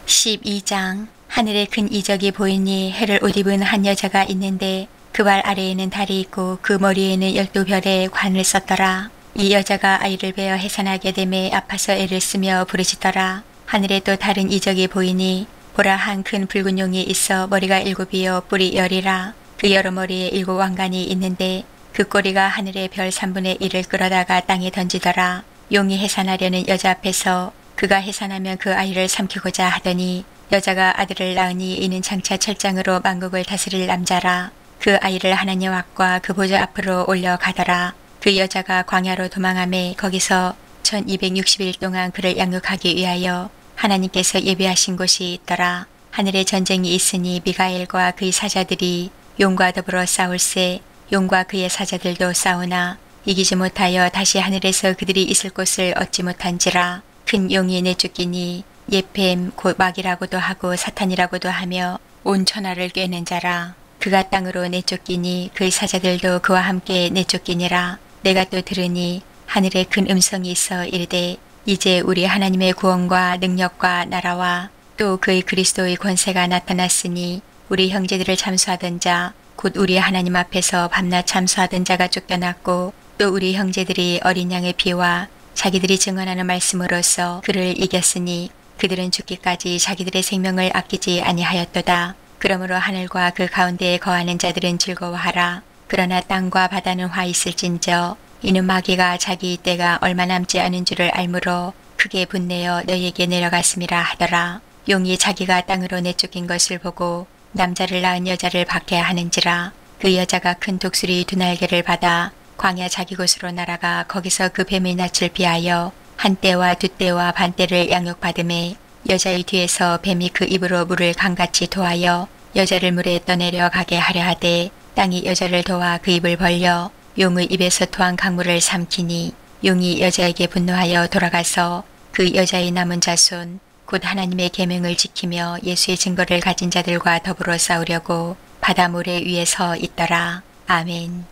12장. 하늘에 큰 이적이 보이니 해를 옷 입은 한 여자가 있는데 그 발 아래에는 달이 있고 그 머리에는 12별의 관을 썼더라. 이 여자가 아이를 베어 해산하게 되매 아파서 애를 쓰며 부르짖더라. 하늘에 또 다른 이적이 보이니 보라 한 큰 붉은 용이 있어 머리가 7이요 뿔이 10이라. 그 여러 머리에 7 왕관이 있는데 그 꼬리가 하늘의 별 3분의 1을 끌어다가 땅에 던지더라. 용이 해산하려는 여자 앞에서 그가 해산하면 그 아이를 삼키고자 하더니 여자가 아들을 낳으니 이는 장차 철장으로 만국을 다스릴 남자라. 그 아이를 하나님 앞과 그 보좌 앞으로 올려가더라. 그 여자가 광야로 도망하매 거기서 1260일 동안 그를 양육하기 위하여 하나님께서 예비하신 곳이 있더라. 하늘에 전쟁이 있으니 미가엘과 그의 사자들이 용과 더불어 싸울세 용과 그의 사자들도 싸우나 이기지 못하여 다시 하늘에서 그들이 있을 곳을 얻지 못한지라. 큰 용이 내쫓기니 예뱀 곧 마귀라고도 하고 사탄이라고도 하며 온 천하를 꿰는 자라. 그가 땅으로 내쫓기니 그의 사자들도 그와 함께 내쫓기니라. 내가 또 들으니 하늘에 큰 음성이 있어 이르되 이제 우리 하나님의 구원과 능력과 나라와 또 그의 그리스도의 권세가 나타났으니 우리 형제들을 참수하던 자 곧 우리 하나님 앞에서 밤낮 참수하던 자가 쫓겨났고 또 우리 형제들이 어린 양의 피와 자기들이 증언하는 말씀으로써 그를 이겼으니 그들은 죽기까지 자기들의 생명을 아끼지 아니하였도다. 그러므로 하늘과 그 가운데에 거하는 자들은 즐거워하라. 그러나 땅과 바다는 화 있을진저 이는 마귀가 자기 때가 얼마 남지 않은 줄을 알므로 크게 분내어 너희에게 내려갔음이라 하더라. 용이 자기가 땅으로 내쫓긴 것을 보고 남자를 낳은 여자를 받게 하는지라. 그 여자가 큰 독수리 두 날개를 받아 광야 자기 곳으로 날아가 거기서 그 뱀의 낯을 피하여 한 때와 두 때와 반 때를 양육받음에 여자의 뒤에서 뱀이 그 입으로 물을 강같이 토하여 여자를 물에 떠내려 가게 하려 하되 땅이 여자를 도와 그 입을 벌려 용의 입에서 토한 강물을 삼키니 용이 여자에게 분노하여 돌아가서 그 여자의 남은 자손 곧 하나님의 계명을 지키며 예수의 증거를 가진 자들과 더불어 싸우려고 바다 모래 위에 서 있더라. 아멘.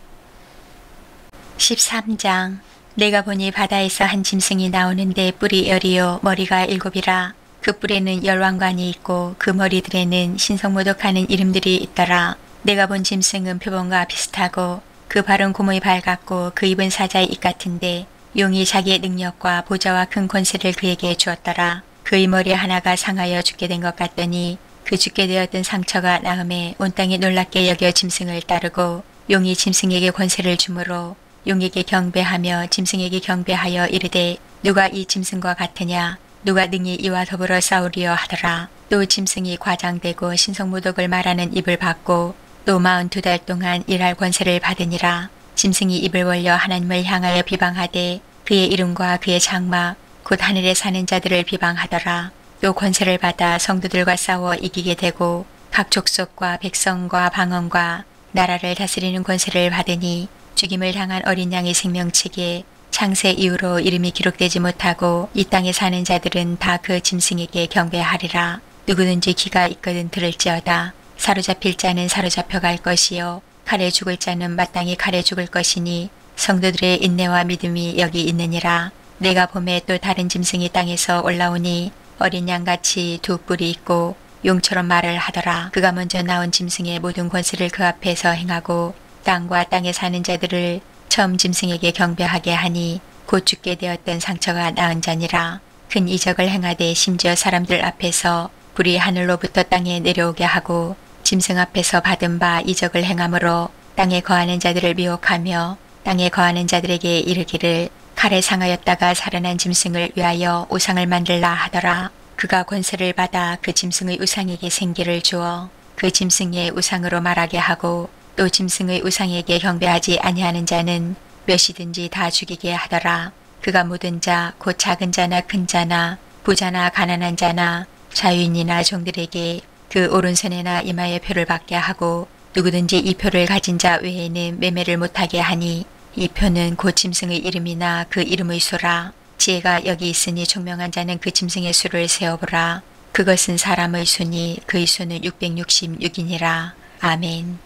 13장. 내가 보니 바다에서 한 짐승이 나오는데 뿔이 10이요 머리가 7이라. 그 뿔에는 10왕관이 있고 그 머리들에는 신성모독하는 이름들이 있더라. 내가 본 짐승은 표범과 비슷하고 그 발은 곰의 발 같고 그 입은 사자의 입 같은데 용이 자기의 능력과 보좌와 큰 권세를 그에게 주었더라. 그의 머리 하나가 상하여 죽게 된 것 같더니 그 죽게 되었던 상처가 나음에 온 땅이 놀랍게 여겨 짐승을 따르고 용이 짐승에게 권세를 주므로 용에게 경배하며 짐승에게 경배하여 이르되 누가 이 짐승과 같으냐 누가 능히 이와 더불어 싸우리요 하더라. 또 짐승이 과장되고 신성모독을 말하는 입을 받고 또 42달 동안 일할 권세를 받으니라. 짐승이 입을 벌려 하나님을 향하여 비방하되 그의 이름과 그의 장막 곧 하늘에 사는 자들을 비방하더라. 또 권세를 받아 성도들과 싸워 이기게 되고 각 족속과 백성과 방언과 나라를 다스리는 권세를 받으니 죽임을 당한 어린 양의 생명책에 창세 이후로 이름이 기록되지 못하고 이 땅에 사는 자들은 다 그 짐승에게 경배하리라. 누구든지 귀가 있거든 들을지어다. 사로잡힐 자는 사로잡혀 갈 것이요 칼에 죽을 자는 마땅히 칼에 죽을 것이니 성도들의 인내와 믿음이 여기 있느니라. 내가 봄에 또 다른 짐승이 땅에서 올라오니 어린 양같이 두 뿔이 있고 용처럼 말을 하더라. 그가 먼저 나온 짐승의 모든 권세를 그 앞에서 행하고 땅과 땅에 사는 자들을 처음 짐승에게 경배하게 하니 곧 죽게 되었던 상처가 나은 자니라. 큰 이적을 행하되 심지어 사람들 앞에서 불이 하늘로부터 땅에 내려오게 하고 짐승 앞에서 받은 바 이적을 행함으로 땅에 거하는 자들을 미혹하며 땅에 거하는 자들에게 이르기를 칼에 상하였다가 살아난 짐승을 위하여 우상을 만들라 하더라. 그가 권세를 받아 그 짐승의 우상에게 생기를 주어 그 짐승의 우상으로 말하게 하고 또 짐승의 우상에게 경배하지 아니하는 자는 몇이든지 다 죽이게 하더라. 그가 모든 자 곧 작은 자나 큰 자나 부자나 가난한 자나 자유인이나 종들에게 그 오른손에나 이마에 표를 받게 하고 누구든지 이 표를 가진 자 외에는 매매를 못하게 하니 이 표는 곧 짐승의 이름이나 그 이름의 수라. 지혜가 여기 있으니 총명한 자는 그 짐승의 수를 세어보라. 그것은 사람의 수니 그의 수는 666이니라. 아멘.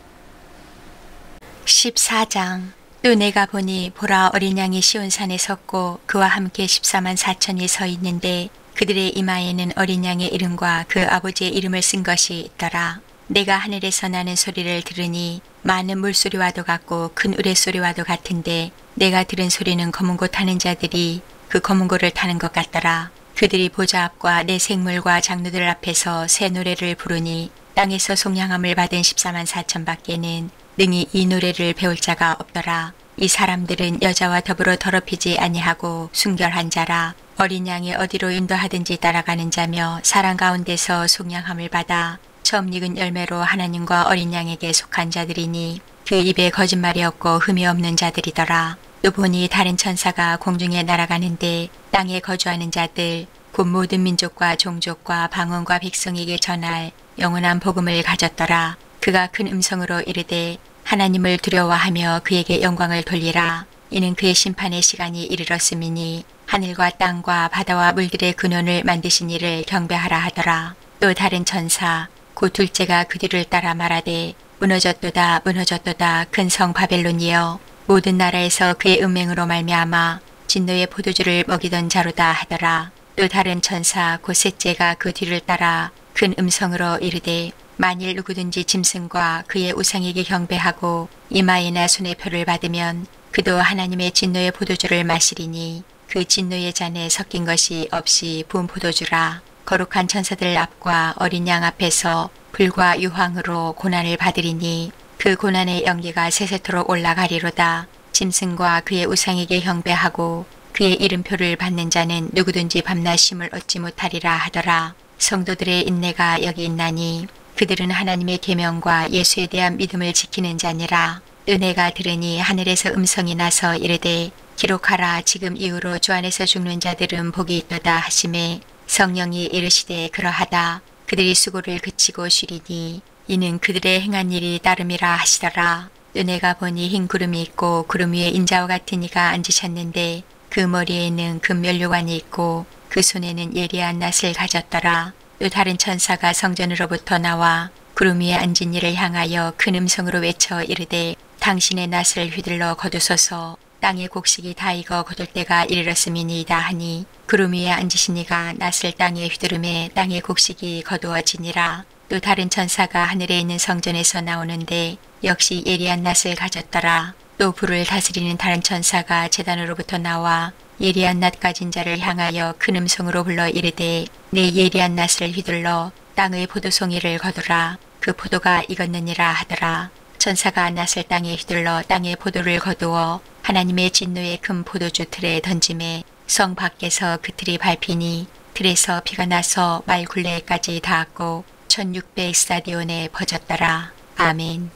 14장. 또 내가 보니 보라 어린 양이 시온산에 섰고 그와 함께 14만 4천이 서 있는데 그들의 이마에는 어린 양의 이름과 그 아버지의 이름을 쓴 것이 있더라. 내가 하늘에서 나는 소리를 들으니 많은 물소리와도 같고 큰 우레소리와도 같은데 내가 들은 소리는 검은 고 타는 자들이 그 검은 고를 타는 것 같더라. 그들이 보좌 앞과 내 생물과 장로들 앞에서 새 노래를 부르니 땅에서 속량함을 받은 14만 4천 밖에는 능히 이 노래를 배울 자가 없더라. 이 사람들은 여자와 더불어 더럽히지 아니하고 순결한 자라. 어린 양이 어디로 인도하든지 따라가는 자며 사람 가운데서 속량함을 받아 처음 익은 열매로 하나님과 어린 양에게 속한 자들이니 그 입에 거짓말이 없고 흠이 없는 자들이더라. 또 보니 다른 천사가 공중에 날아가는데 땅에 거주하는 자들 곧 모든 민족과 종족과 방언과 백성에게 전할 영원한 복음을 가졌더라. 그가 큰 음성으로 이르되 하나님을 두려워하며 그에게 영광을 돌리라. 이는 그의 심판의 시간이 이르렀음이니 하늘과 땅과 바다와 물들의 근원을 만드신 이를 경배하라 하더라. 또 다른 천사 곧 둘째가 그 뒤를 따라 말하되 무너졌도다 무너졌도다 큰 성 바벨론이여 모든 나라에서 그의 음행으로 말미암아 진노의 포도주를 먹이던 자로다 하더라. 또 다른 천사 곧 셋째가 그 뒤를 따라 큰 음성으로 이르되 만일 누구든지 짐승과 그의 우상에게 경배하고 이마에나 손에 표를 받으면 그도 하나님의 진노의 포도주를 마시리니 그 진노의 잔에 섞인 것이 없이 부은 포도주라. 거룩한 천사들 앞과 어린 양 앞에서 불과 유황으로 고난을 받으리니 그 고난의 연기가 세세토록 올라가리로다. 짐승과 그의 우상에게 경배하고 그의 이름표를 받는 자는 누구든지 밤낮 쉼을 얻지 못하리라 하더라. 성도들의 인내가 여기 있나니 그들은 하나님의 계명과 예수에 대한 믿음을 지키는 자니라. 또 내가 들으니 하늘에서 음성이 나서 이르되 기록하라. 지금 이후로 주 안에서 죽는 자들은 복이 있도다 하시매 성령이 이르시되 그러하다. 그들이 수고를 그치고 쉬리니 이는 그들의 행한 일이 따름이라 하시더라. 또 내가 보니 흰 구름이 있고 구름 위에 인자와 같은 이가 앉으셨는데 그 머리에는 금면류관이 있고 그 손에는 예리한 낫을 가졌더라. 또 다른 천사가 성전으로부터 나와 구름 위에 앉은 이를 향하여 큰 음성으로 외쳐 이르되 당신의 낫을 휘둘러 거두소서. 땅의 곡식이 다 익어 거둘 때가 이르렀음이니이다 하니 구름 위에 앉으신 이가 낫을 땅에 휘두르매 땅의 곡식이 거두어지니라. 또 다른 천사가 하늘에 있는 성전에서 나오는데 역시 예리한 낫을 가졌더라. 또 불을 다스리는 다른 천사가 제단으로부터 나와 예리한 낫 가진 자를 향하여 큰 음성으로 불러 이르되 내 예리한 낫을 휘둘러 땅의 포도송이를 거두라. 그 포도가 익었느니라 하더라. 천사가 낫을 땅에 휘둘러 땅의 포도를 거두어 하나님의 진노의 큰 포도주 틀에 던짐에 성 밖에서 그 틀이 밟히니 틀에서 피가 나서 말 굴레까지 닿았고 1600 스타디온에 퍼졌더라. 아멘.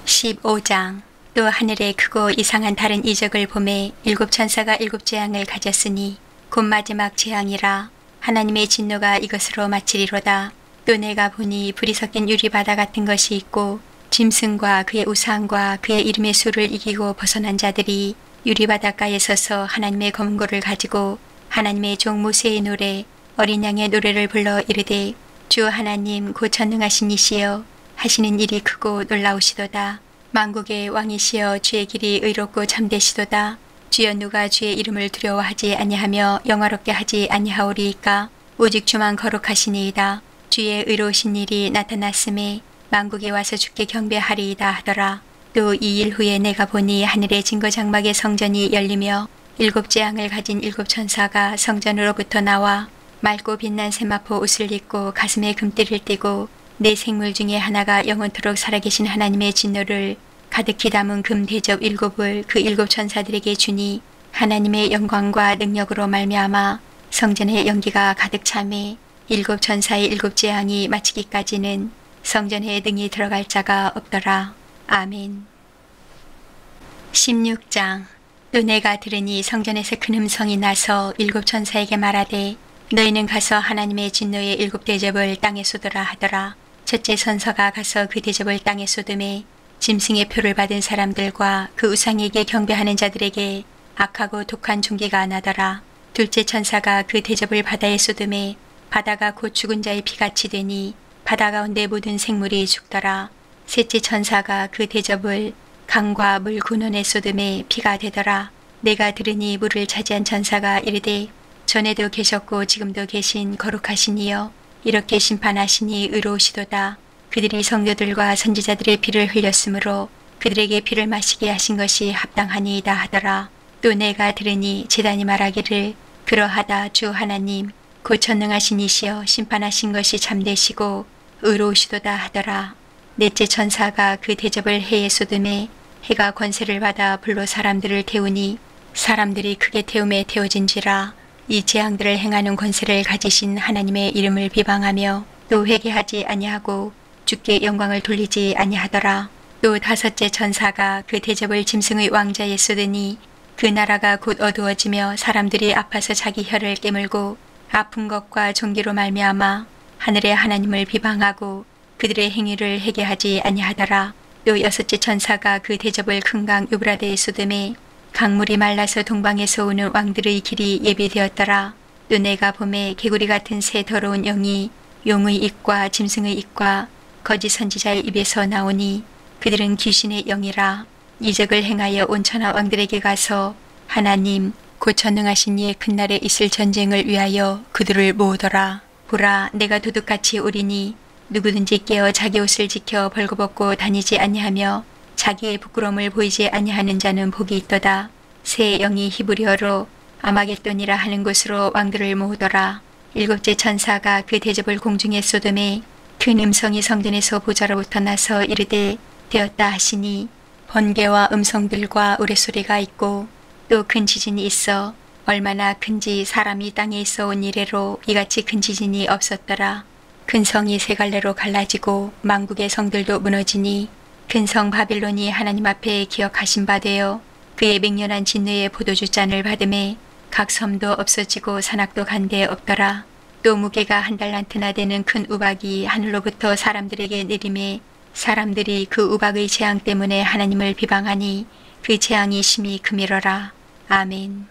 15장. 또 하늘에 크고 이상한 다른 이적을 보매 일곱 천사가 일곱 재앙을 가졌으니 곧 마지막 재앙이라. 하나님의 진노가 이것으로 마치리로다. 또 내가 보니 불이 섞인 유리바다 같은 것이 있고 짐승과 그의 우상과 그의 이름의 수를 이기고 벗어난 자들이 유리바닷가에 서서 하나님의 검고를 가지고 하나님의 종 모세의 노래 어린 양의 노래를 불러 이르되 주 하나님 곧 전능하신 이시여 하시는 일이 크고 놀라우시도다. 만국의 왕이시여 주의 길이 의롭고 참되시도다. 주여 누가 주의 이름을 두려워하지 아니하며 영화롭게 하지 아니하오리이까. 오직 주만 거룩하시니이다. 주의 의로우신 일이 나타났음에 만국이 와서 주께 경배하리이다 하더라. 또 이 일 후에 내가 보니 하늘의 증거 장막의 성전이 열리며 일곱 재앙을 가진 일곱 천사가 성전으로부터 나와 맑고 빛난 세마포 옷을 입고 가슴에 금띠를 띠고 네 생물 중에 하나가 영원토록 살아계신 하나님의 진노를 가득히 담은 금 대접 일곱을 그 일곱 천사들에게 주니 하나님의 영광과 능력으로 말미암아 성전의 연기가 가득 차매 일곱 천사의 일곱 재앙이 마치기까지는 성전에 능히 들어갈 자가 없더라. 아멘. 16장. 또 내가 들으니 성전에서 큰 음성이 나서 일곱 천사에게 말하되 너희는 가서 하나님의 진노의 일곱 대접을 땅에 쏟으라 하더라. 첫째 선서가 가서 그 대접을 땅에 쏟음에 짐승의 표를 받은 사람들과 그 우상에게 경배하는 자들에게 악하고 독한 종기가 나더라. 둘째 천사가 그 대접을 바다에 쏟음에 바다가 곧 죽은 자의 피같이 되니 바다 가운데 모든 생물이 죽더라. 셋째 천사가 그 대접을 강과 물 근원에 쏟음에 피가 되더라. 내가 들으니 물을 차지한 천사가 이르되 전에도 계셨고 지금도 계신 거룩하신 이여 이렇게 심판하시니 의로우시도다. 그들이 성도들과 선지자들의 피를 흘렸으므로 그들에게 피를 마시게 하신 것이 합당하니이다 하더라. 또 내가 들으니 제단이 말하기를 그러하다. 주 하나님 곧 전능하신 이시여 심판하신 것이 참되시고 의로우시도다 하더라. 넷째 천사가 그 대접을 해에 쏟음에 해가 권세를 받아 불로 사람들을 태우니 사람들이 크게 태움에 태워진지라. 이 재앙들을 행하는 권세를 가지신 하나님의 이름을 비방하며 또 회개하지 아니하고 주께 영광을 돌리지 아니하더라. 또 다섯째 천사가 그 대접을 짐승의 왕자에 쏟으니 그 나라가 곧 어두워지며 사람들이 아파서 자기 혀를 깨물고 아픈 것과 종기로 말미암아 하늘의 하나님을 비방하고 그들의 행위를 회개하지 아니하더라. 또 여섯째 천사가 그 대접을 큰 강 유브라데에 쏟음에 강물이 말라서 동방에서 오는 왕들의 길이 예비되었더라. 또 내가 봄에 개구리 같은 새 더러운 영이 용의 입과 짐승의 입과 거짓 선지자의 입에서 나오니 그들은 귀신의 영이라. 이적을 행하여 온 천하 왕들에게 가서 하나님 곧 전능하신 이의 큰 날에 있을 전쟁을 위하여 그들을 모으더라. 보라 내가 도둑같이 오리니 누구든지 깨어 자기 옷을 지켜 벌거벗고 다니지 아니하며 자기의 부끄러움을 보이지 아니하는 자는 복이 있도다. 새 영이 히브리어로 아마겟돈이라 하는 곳으로 왕들을 모으더라. 일곱째 천사가 그 대접을 공중에 쏟음에 큰 음성이 성전에서 보좌로부터 나서 이르되 되었다 하시니 번개와 음성들과 우레소리가 있고 또 큰 지진이 있어 얼마나 큰지 사람이 땅에 있어 온 이래로 이같이 큰 지진이 없었더라. 큰 성이 세 갈래로 갈라지고 만국의 성들도 무너지니 큰 성 바빌론이 하나님 앞에 기억하신 바 되어 그의 맹렬한 진노의 포도주 잔을 받음에 각 섬도 없어지고 산악도 간데 없더라. 또 무게가 한 달란트나 되는 큰 우박이 하늘로부터 사람들에게 내림에 사람들이 그 우박의 재앙 때문에 하나님을 비방하니 그 재앙이 심히 크미러라. 아멘.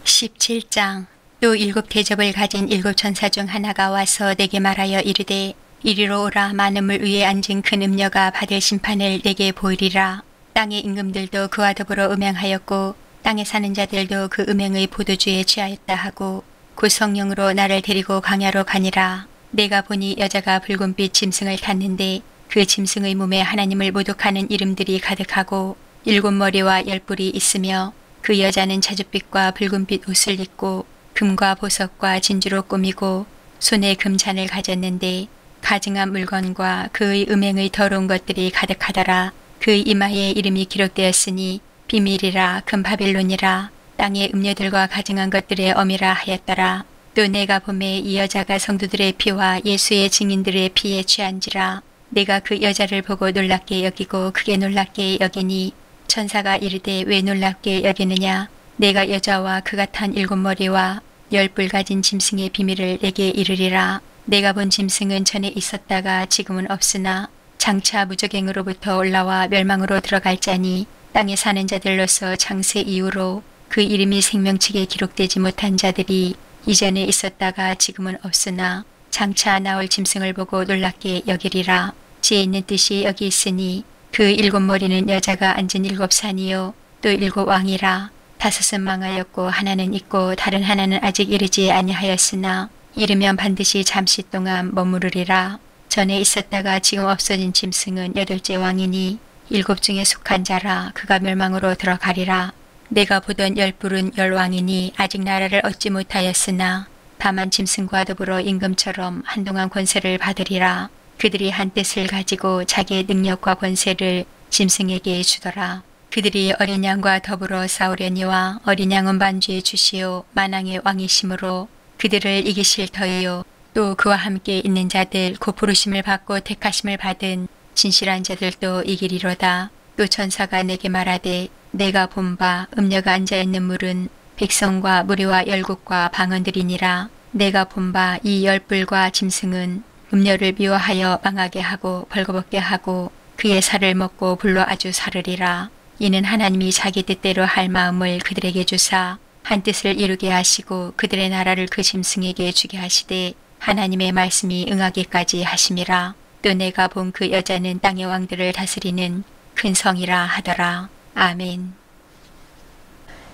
17장. 또 7 대접을 가진 7 천사 중 하나가 와서 내게 말하여 이르되 이리로 오라. 많은 물 위에 앉은 큰 음녀가 받을 심판을 내게 보이리라. 땅의 임금들도 그와 더불어 음행하였고 땅에 사는 자들도 그 음행의 포도주에 취하였다 하고 곧 성령으로 나를 데리고 광야로 가니라. 내가 보니 여자가 붉은빛 짐승을 탔는데 그 짐승의 몸에 하나님을 모독하는 이름들이 가득하고 7 머리와 10 뿔이 있으며 그 여자는 자줏빛과 붉은빛 옷을 입고 금과 보석과 진주로 꾸미고 손에 금잔을 가졌는데 가증한 물건과 그의 음행의 더러운 것들이 가득하더라. 그의 이마에 이름이 기록되었으니 비밀이라 금 바빌론이라 땅의 음녀들과 가증한 것들의 어미라 하였더라. 또 내가 보매 이 여자가 성도들의 피와 예수의 증인들의 피에 취한지라. 내가 그 여자를 보고 놀랍게 여기고 크게 놀랍게 여기니 천사가 이르되 왜 놀랍게 여기느냐. 내가 여자와 그가 탄 7 머리와 10 뿔 가진 짐승의 비밀을 내게 이르리라. 내가 본 짐승은 전에 있었다가 지금은 없으나 장차 무적행으로부터 올라와 멸망으로 들어갈 자니 땅에 사는 자들로서 창세 이후로 그 이름이 생명책에 기록되지 못한 자들이 이전에 있었다가 지금은 없으나 장차 나올 짐승을 보고 놀랍게 여기리라. 지혜 있는 뜻이 여기 있으니 그 7 머리는 여자가 앉은 7 산이요 또 7 왕이라. 5은 망하였고 하나는 있고 다른 하나는 아직 이르지 아니하였으나 이르면 반드시 잠시 동안 머무르리라. 전에 있었다가 지금 없어진 짐승은 8째 왕이니 7 중에 속한 자라. 그가 멸망으로 들어가리라. 내가 보던 10 뿔은 10 왕이니 아직 나라를 얻지 못하였으나 다만 짐승과 더불어 임금처럼 한동안 권세를 받으리라. 그들이 한 뜻을 가지고 자기의 능력과 권세를 짐승에게 주더라. 그들이 어린 양과 더불어 싸우려니와 어린 양은 반주의 주시오 만왕의 왕이심으로 그들을 이기실 터이요 또 그와 함께 있는 자들 곧 부르심을 받고 택하심을 받은 진실한 자들도 이기리로다. 또 천사가 내게 말하되 내가 본 바 음녀가 앉아있는 물은 백성과 무리와 열국과 방언들이니라. 내가 본 바 이 10 뿔과 짐승은 음녀를 미워하여 망하게 하고 벌거벗게 하고 그의 살을 먹고 불로 아주 사르리라. 이는 하나님이 자기 뜻대로 할 마음을 그들에게 주사 한 뜻을 이루게 하시고 그들의 나라를 그 짐승에게 주게 하시되 하나님의 말씀이 응하기까지 하심이라. 또 내가 본 그 여자는 땅의 왕들을 다스리는 큰 성이라 하더라. 아멘.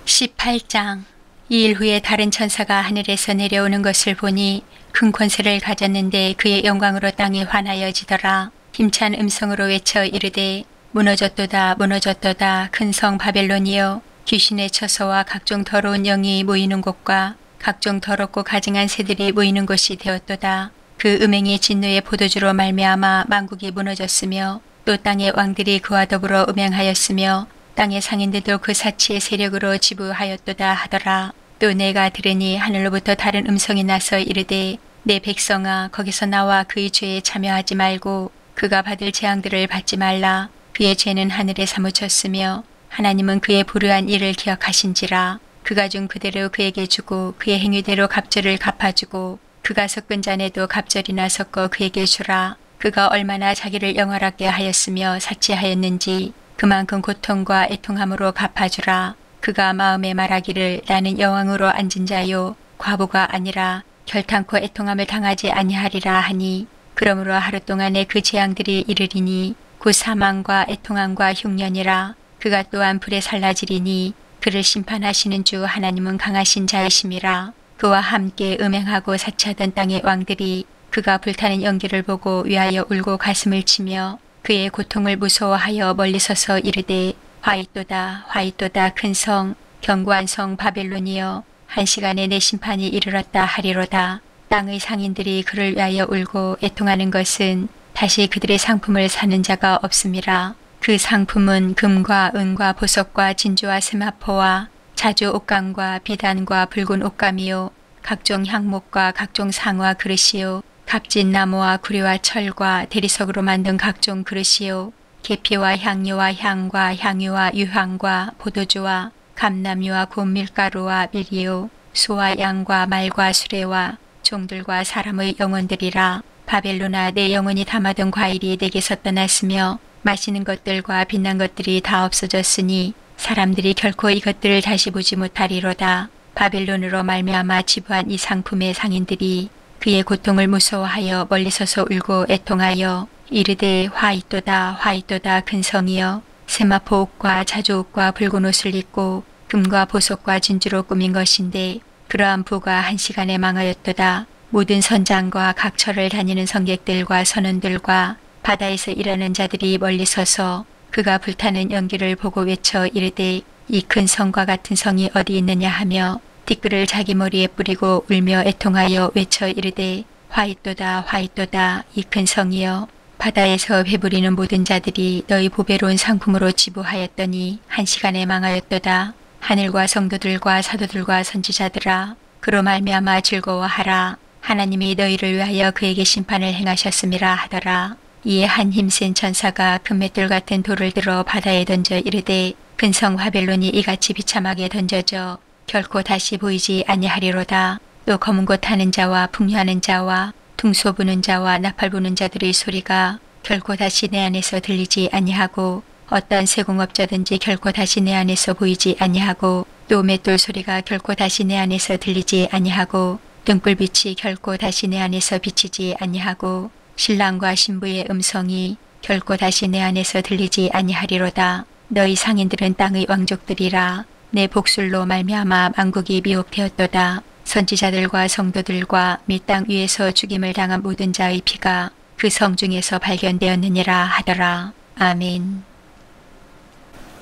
18장. 이 일 후에 다른 천사가 하늘에서 내려오는 것을 보니 큰 권세를 가졌는데 그의 영광으로 땅이 환하여지더라. 힘찬 음성으로 외쳐 이르되 무너졌도다 무너졌도다 큰 성 바벨론이여 귀신의 처소와 각종 더러운 영이 모이는 곳과 각종 더럽고 가증한 새들이 모이는 곳이 되었도다. 그 음행의 진노의 포도주로 말미암아 만국이 무너졌으며 또 땅의 왕들이 그와 더불어 음행하였으며 땅의 상인들도 그 사치의 세력으로 지부하였도다 하더라. 또 내가 들으니 하늘로부터 다른 음성이 나서 이르되 내 백성아 거기서 나와 그의 죄에 참여하지 말고 그가 받을 재앙들을 받지 말라. 그의 죄는 하늘에 사무쳤으며 하나님은 그의 불의한 일을 기억하신지라. 그가 준 그대로 그에게 주고 그의 행위대로 갑절을 갚아주고 그가 섞은 잔에도 갑절이나 섞어 그에게 주라. 그가 얼마나 자기를 영화롭게 하였으며 사치하였는지 그만큼 고통과 애통함으로 갚아주라. 그가 마음에 말하기를 나는 여왕으로 앉은 자요 과부가 아니라 결탄코 애통함을 당하지 아니하리라 하니 그러므로 하루 동안에 그 재앙들이 이르리니 곧 사망과 애통함과 흉년이라. 그가 또한 불에 살라지리니 그를 심판하시는 주 하나님은 강하신 자이심이라. 그와 함께 음행하고 사치하던 땅의 왕들이 그가 불타는 연기를 보고 위하여 울고 가슴을 치며 그의 고통을 무서워하여 멀리 서서 이르되 화이또다 화이또다 큰 성 견고한 성 바벨론이여 한 시간에 내 심판이 이르렀다 하리로다. 땅의 상인들이 그를 위하여 울고 애통하는 것은 다시 그들의 상품을 사는 자가 없음이라. 그 상품은 금과 은과 보석과 진주와 세마포와 자주 옷감과 비단과 붉은 옷감이요 각종 향목과 각종 상화 그릇이요 값진 나무와 구리와 철과 대리석으로 만든 각종 그릇이요 계피와 향료와 향과 향유와 유향과 포도주와 감나무와 곰 밀가루와 밀이요 소와 양과 말과 수레와 종들과 사람의 영혼들이라. 바벨론아, 내 영혼이 담아둔 과일이 내게서 떠났으며 마시는 것들과 빛난 것들이 다 없어졌으니 사람들이 결코 이것들을 다시 보지 못하리로다. 바벨론으로 말미암아 지부한 이 상품의 상인들이 그의 고통을 무서워하여 멀리 서서 울고 애통하여 이르되 화이또다 화이또다 큰 성이여 세마포 옷과 자주 옷과 붉은 옷을 입고 금과 보석과 진주로 꾸민 것인데 그러한 부가 한 시간에 망하였도다. 모든 선장과 각 처를 다니는 성객들과 선원들과 바다에서 일하는 자들이 멀리 서서 그가 불타는 연기를 보고 외쳐 이르되 이 큰 성과 같은 성이 어디 있느냐 하며 티끌을 자기 머리에 뿌리고 울며 애통하여 외쳐 이르되 화이또다 화이또다 이 큰 성이여 바다에서 배부리는 모든 자들이 너희 보배로운 상품으로 지부하였더니 한 시간에 망하였도다. 하늘과 성도들과 사도들과 선지자들아 그로 말미암아 즐거워하라. 하나님이 너희를 위하여 그에게 심판을 행하셨음이라 하더라. 이에 한 힘센 천사가 금맷돌 같은 돌을 들어 바다에 던져 이르되 근성 바벨론이 이같이 비참하게 던져져 결코 다시 보이지 아니하리로다. 또 검은 곳 하는 자와 풍류하는 자와 둥소 부는 자와 나팔 부는 자들의 소리가 결코 다시 내 안에서 들리지 아니하고 어떤 세공업자든지 결코 다시 내 안에서 보이지 아니하고 또 맷돌 소리가 결코 다시 내 안에서 들리지 아니하고 등불빛이 결코 다시 내 안에서 비치지 아니하고 신랑과 신부의 음성이 결코 다시 내 안에서 들리지 아니하리로다. 너희 상인들은 땅의 왕족들이라. 내 복술로 말미암아 만국이 미혹되었도다. 선지자들과 성도들과 및 땅 위에서 죽임을 당한 모든 자의 피가 그 성 중에서 발견되었느니라 하더라. 아멘.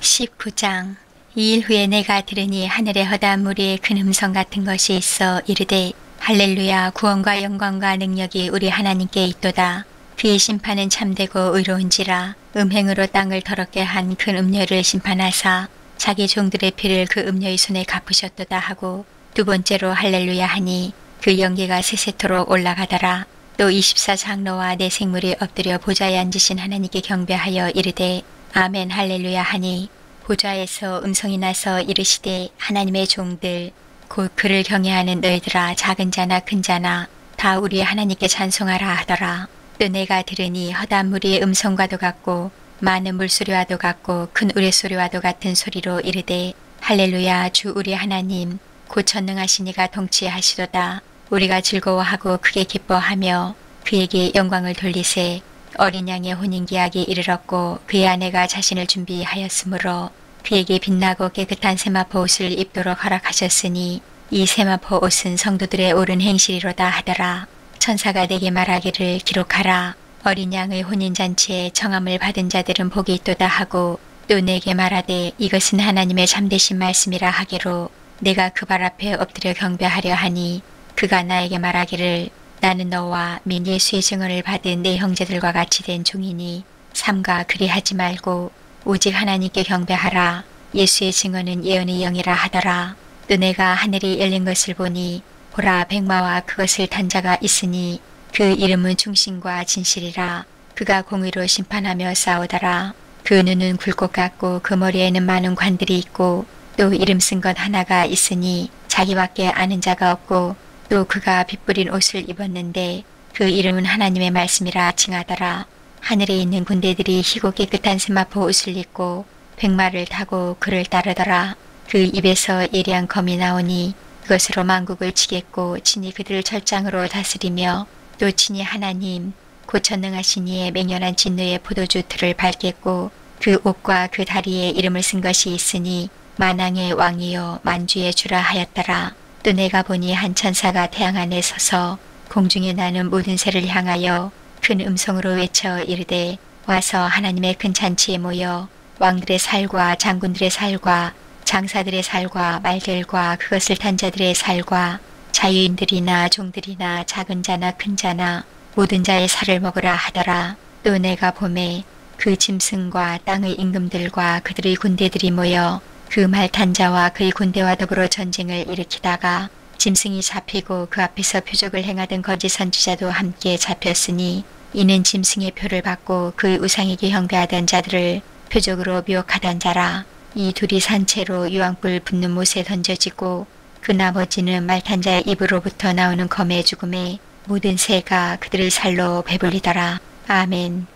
19장. 이 일 후에 내가 들으니 하늘에 허다한 무리의 큰 음성 같은 것이 있어 이르되 할렐루야 구원과 영광과 능력이 우리 하나님께 있도다. 그의 심판은 참되고 의로운지라. 음행으로 땅을 더럽게 한 큰 음녀를 심판하사 자기 종들의 피를 그 음녀의 손에 갚으셨도다 하고 두 번째로 할렐루야 하니 그 연기가 세세토록 올라가더라. 또 24장로와 내 생물이 엎드려 보좌에 앉으신 하나님께 경배하여 이르되 아멘 할렐루야 하니 보좌에서 음성이 나서 이르시되 하나님의 종들 곧 그를 경외하는 너희들아 작은 자나 큰 자나 다 우리 하나님께 찬송하라 하더라. 또 내가 들으니 허다한 무리의 음성과도 같고 많은 물소리와도 같고 큰 우레소리와도 같은 소리로 이르되 할렐루야 주 우리 하나님 곧 전능하신 이가 통치하시도다. 우리가 즐거워하고 크게 기뻐하며 그에게 영광을 돌리세. 어린 양의 혼인기약이 이르렀고 그의 아내가 자신을 준비하였으므로 그에게 빛나고 깨끗한 세마포 옷을 입도록 허락하셨으니 이 세마포 옷은 성도들의 옳은 행실이로다 하더라. 천사가 내게 말하기를 기록하라. 어린 양의 혼인잔치에 청함을 받은 자들은 복이 있도다 하고 또 내게 말하되 이것은 하나님의 참되신 말씀이라 하기로 내가 그 발 앞에 엎드려 경배하려 하니 그가 나에게 말하기를 나는 너와 민 예수의 증언을 받은 내 형제들과 같이 된 종이니 삼가 그리하지 말고 오직 하나님께 경배하라. 예수의 증언은 예언의 영이라 하더라. 또 내가 하늘이 열린 것을 보니 보라 백마와 그것을 탄 자가 있으니 그 이름은 충신과 진실이라. 그가 공의로 심판하며 싸우더라. 그 눈은 굴곡 같고 그 머리에는 많은 관들이 있고 또 이름 쓴 것 하나가 있으니 자기밖에 아는 자가 없고 또 그가 빛부린 옷을 입었는데 그 이름은 하나님의 말씀이라 칭하더라. 하늘에 있는 군대들이 희고 깨끗한 세마포 옷을 입고 백마를 타고 그를 따르더라. 그 입에서 예리한 검이 나오니 그것으로 만국을 치겠고 친히 그들을 철장으로 다스리며 또 친히 하나님 곧 전능하신 이의 맹렬한 진노의 포도주 틀을 밟겠고 그 옷과 그 다리에 이름을 쓴 것이 있으니 만왕의 왕이요 만주의 주라 하였더라. 또 내가 보니 한 천사가 태양 안에 서서 공중에 나는 모든 새를 향하여 큰 음성으로 외쳐 이르되 와서 하나님의 큰 잔치에 모여 왕들의 살과 장군들의 살과 장사들의 살과 말들과 그것을 탄 자들의 살과 자유인들이나 종들이나 작은 자나 큰 자나 모든 자의 살을 먹으라 하더라. 또 내가 보매 그 짐승과 땅의 임금들과 그들의 군대들이 모여 그 말탄 자와 그의 군대와 더불어 전쟁을 일으키다가 짐승이 잡히고 그 앞에서 표적을 행하던 거짓 선지자도 함께 잡혔으니 이는 짐승의 표를 받고 그 우상에게 경배하던 자들을 표적으로 미혹하던 자라. 이 둘이 산채로 유황불 붙는 못에 던져지고 그 나머지는 말탄 자의 입으로부터 나오는 검의 죽음에 모든 새가 그들을 살로 배불리더라. 아멘.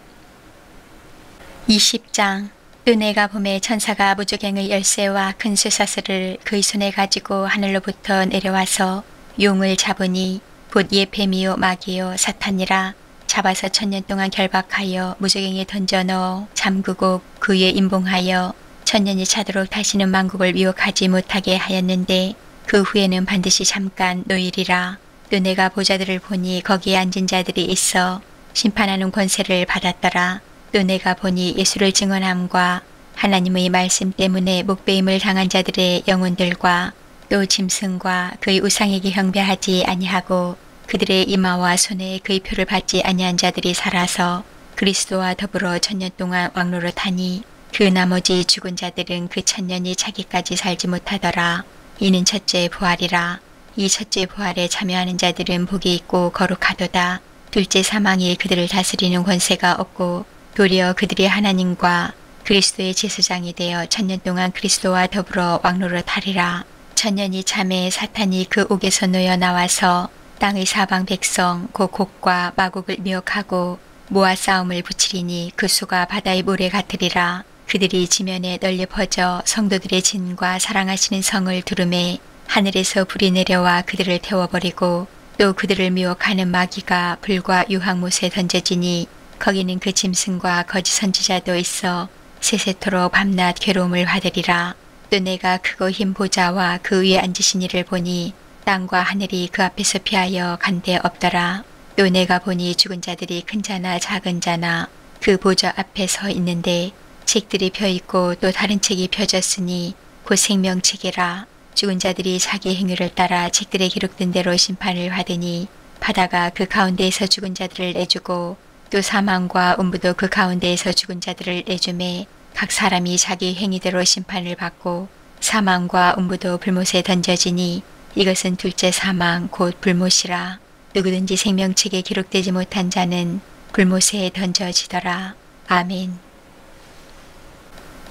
20장. 또 내가 보매 천사가 무저갱의 열쇠와 큰 쇠사슬을 그의 손에 가지고 하늘로부터 내려와서 용을 잡으니 곧 예패미요 마귀요 사탄이라. 잡아서 1000년 동안 결박하여 무저갱에 던져 넣어 잠그고 그 위에 임봉하여 1000년이 차도록 다시는 만국을 미혹하지 못하게 하였는데 그 후에는 반드시 잠깐 노일이라. 또 내가 보좌들을 보니 거기에 앉은 자들이 있어 심판하는 권세를 받았더라. 또 내가 보니 예수를 증언함과 하나님의 말씀 때문에 목배임을 당한 자들의 영혼들과 또 짐승과 그의 우상에게 경배하지 아니하고 그들의 이마와 손에 그의 표를 받지 아니한 자들이 살아서 그리스도와 더불어 1000년 동안 왕노릇하니 그 나머지 죽은 자들은 그 1000년이 차기까지 살지 못하더라. 이는 첫째 부활이라. 이 첫째 부활에 참여하는 자들은 복이 있고 거룩하도다. 둘째 사망이 그들을 다스리는 권세가 없고 도리어 그들이 하나님과 그리스도의 제사장이 되어 1000년 동안 그리스도와 더불어 왕노릇하리라. 1000년이 참에 사탄이 그 옥에서 놓여 나와서 땅의 사방 백성 곧 곡과 마곡을 미혹하고 모아 싸움을 붙이리니 그 수가 바다의 모래 같으리라. 그들이 지면에 널리 퍼져 성도들의 진과 사랑하시는 성을 두루매 하늘에서 불이 내려와 그들을 태워버리고 또 그들을 미혹하는 마귀가 불과 유황못에 던져지니 거기는 그 짐승과 거짓 선지자도 있어 세세토록 밤낮 괴로움을 받으리라. 또 내가 크고 흰 보좌와 그 위에 앉으신 이를 보니 땅과 하늘이 그 앞에서 피하여 간데 없더라. 또 내가 보니 죽은 자들이 큰 자나 작은 자나 그 보좌 앞에 서 있는데 책들이 펴있고 또 다른 책이 펴졌으니 곧 생명책이라. 죽은 자들이 자기 행위를 따라 책들에 기록된 대로 심판을 받으니 바다가 그 가운데에서 죽은 자들을 내주고 또 사망과 음부도 그 가운데에서 죽은 자들을 내주매 각 사람이 자기 행위대로 심판을 받고 사망과 음부도 불못에 던져지니 이것은 둘째 사망 곧 불못이라. 누구든지 생명책에 기록되지 못한 자는 불못에 던져지더라. 아멘.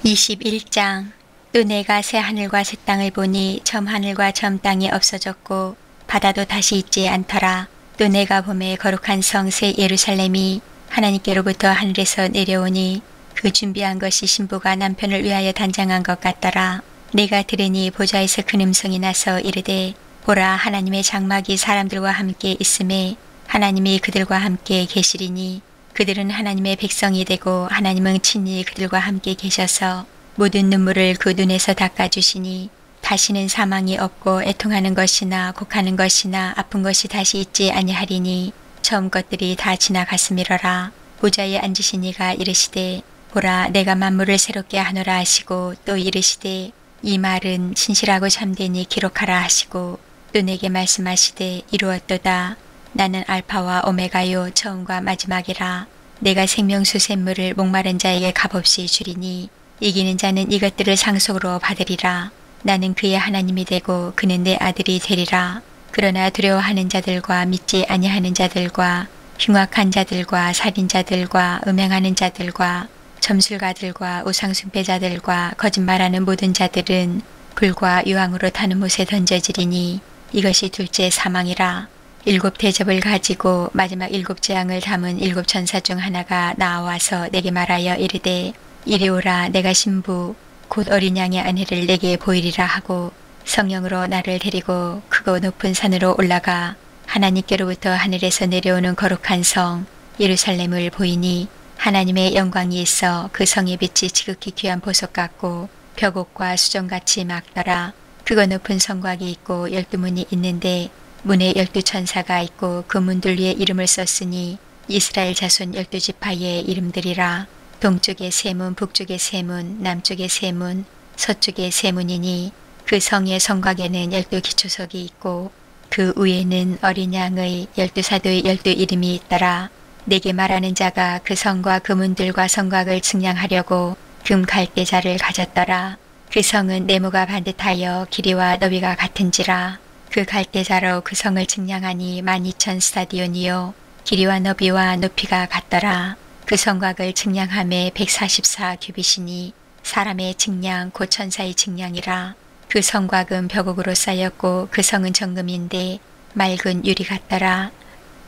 21장. 또 내가 새 하늘과 새 땅을 보니 처음 하늘과 처음 땅이 없어졌고 바다도 다시 있지 않더라. 또 내가 보매 거룩한 성 새 예루살렘이 하나님께로부터 하늘에서 내려오니 그 준비한 것이 신부가 남편을 위하여 단장한 것 같더라. 내가 들으니 보좌에서 큰 음성이 나서 이르되 보라 하나님의 장막이 사람들과 함께 있음에 하나님이 그들과 함께 계시리니 그들은 하나님의 백성이 되고 하나님은 친히 그들과 함께 계셔서 모든 눈물을 그 눈에서 닦아주시니 다시는 사망이 없고 애통하는 것이나 곡하는 것이나 아픈 것이 다시 있지 아니하리니 처음 것들이 다 지나갔음이러라. 보좌에 앉으신 이가 이르시되 보라 내가 만물을 새롭게 하노라 하시고 또 이르시되 이 말은 진실하고 참되니 기록하라 하시고 또 내게 말씀하시되 이루었도다. 나는 알파와 오메가요 처음과 마지막이라. 내가 생명수 샘물을 목마른 자에게 값없이 주리니 이기는 자는 이것들을 상속으로 받으리라. 나는 그의 하나님이 되고 그는 내 아들이 되리라. 그러나 두려워하는 자들과 믿지 아니하는 자들과 흉악한 자들과 살인자들과 음행하는 자들과 점술가들과 우상숭배자들과 거짓말하는 모든 자들은 불과 유황으로 타는 못에 던져지리니 이것이 둘째 사망이라. 7 대접을 가지고 마지막 7 재앙을 담은 7 천사 중 하나가 나와서 내게 말하여 이르되 이리 오라. 내가 신부 곧 어린 양의 아내를 내게 보이리라 하고 성령으로 나를 데리고 크고 높은 산으로 올라가 하나님께로부터 하늘에서 내려오는 거룩한 성 예루살렘을 보이니 하나님의 영광이 있어 그 성의 빛이 지극히 귀한 보석 같고 벽옥과 수정같이 막더라. 그거 높은 성곽이 있고 12문이 있는데 문에 12천사가 있고 그 문들 위에 이름을 썼으니 이스라엘 자손 12지파의 이름들이라. 동쪽의 세 문, 북쪽의 세 문, 남쪽의 세 문, 서쪽의 세 문이니 그 성의 성곽에는 12기초석이 있고 그 위에는 어린 양의 12사도의 12 이름이 있더라. 내게 말하는 자가 그 성과 그 문들과 성곽을 측량하려고 금 갈대자를 가졌더라. 그 성은 네모가 반듯하여 길이와 너비가 같은지라. 그 갈대자로 그 성을 측량하니 12,000 스타디온이요 길이와 너비와 높이가 같더라. 그 성곽을 측량함에 144 규빗이니 사람의 측량 곧 천사의 측량이라. 그 성곽은 벽옥으로 쌓였고 그 성은 정금인데 맑은 유리 같더라.